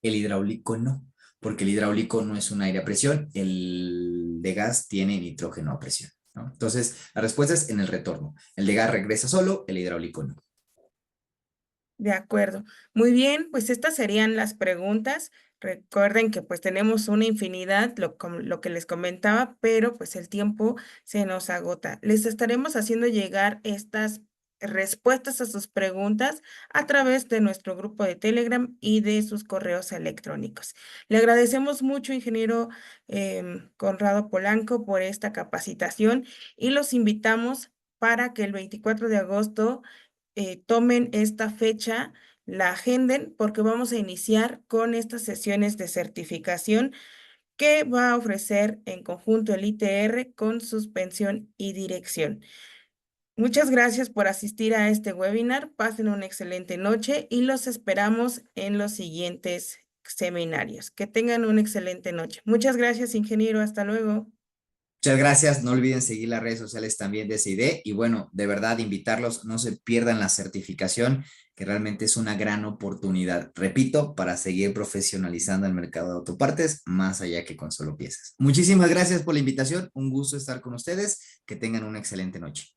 El hidráulico no, porque el hidráulico no es un aire a presión, el de gas tiene nitrógeno a presión, ¿no? Entonces, la respuesta es en el retorno. El de gas regresa solo, el hidráulico no. De acuerdo. Muy bien, pues estas serían las preguntas. Recuerden que pues tenemos una infinidad, lo que les comentaba, pero pues el tiempo se nos agota. Les estaremos haciendo llegar estas respuestas a sus preguntas a través de nuestro grupo de Telegram y de sus correos electrónicos. Le agradecemos mucho, ingeniero Conrado Polanco, por esta capacitación y los invitamos para que el 24 de agosto tomen esta fecha, la agenden, porque vamos a iniciar con estas sesiones de certificación que va a ofrecer en conjunto el ITR con suspensión y dirección. Muchas gracias por asistir a este webinar. Pasen una excelente noche y los esperamos en los siguientes seminarios. Que tengan una excelente noche. Muchas gracias, ingeniero. Hasta luego. Muchas gracias. No olviden seguir las redes sociales también de CID y bueno, de verdad invitarlos, no se pierdan la certificación, que realmente es una gran oportunidad, repito, para seguir profesionalizando el mercado de autopartes más allá que con solo piezas. Muchísimas gracias por la invitación, un gusto estar con ustedes, que tengan una excelente noche.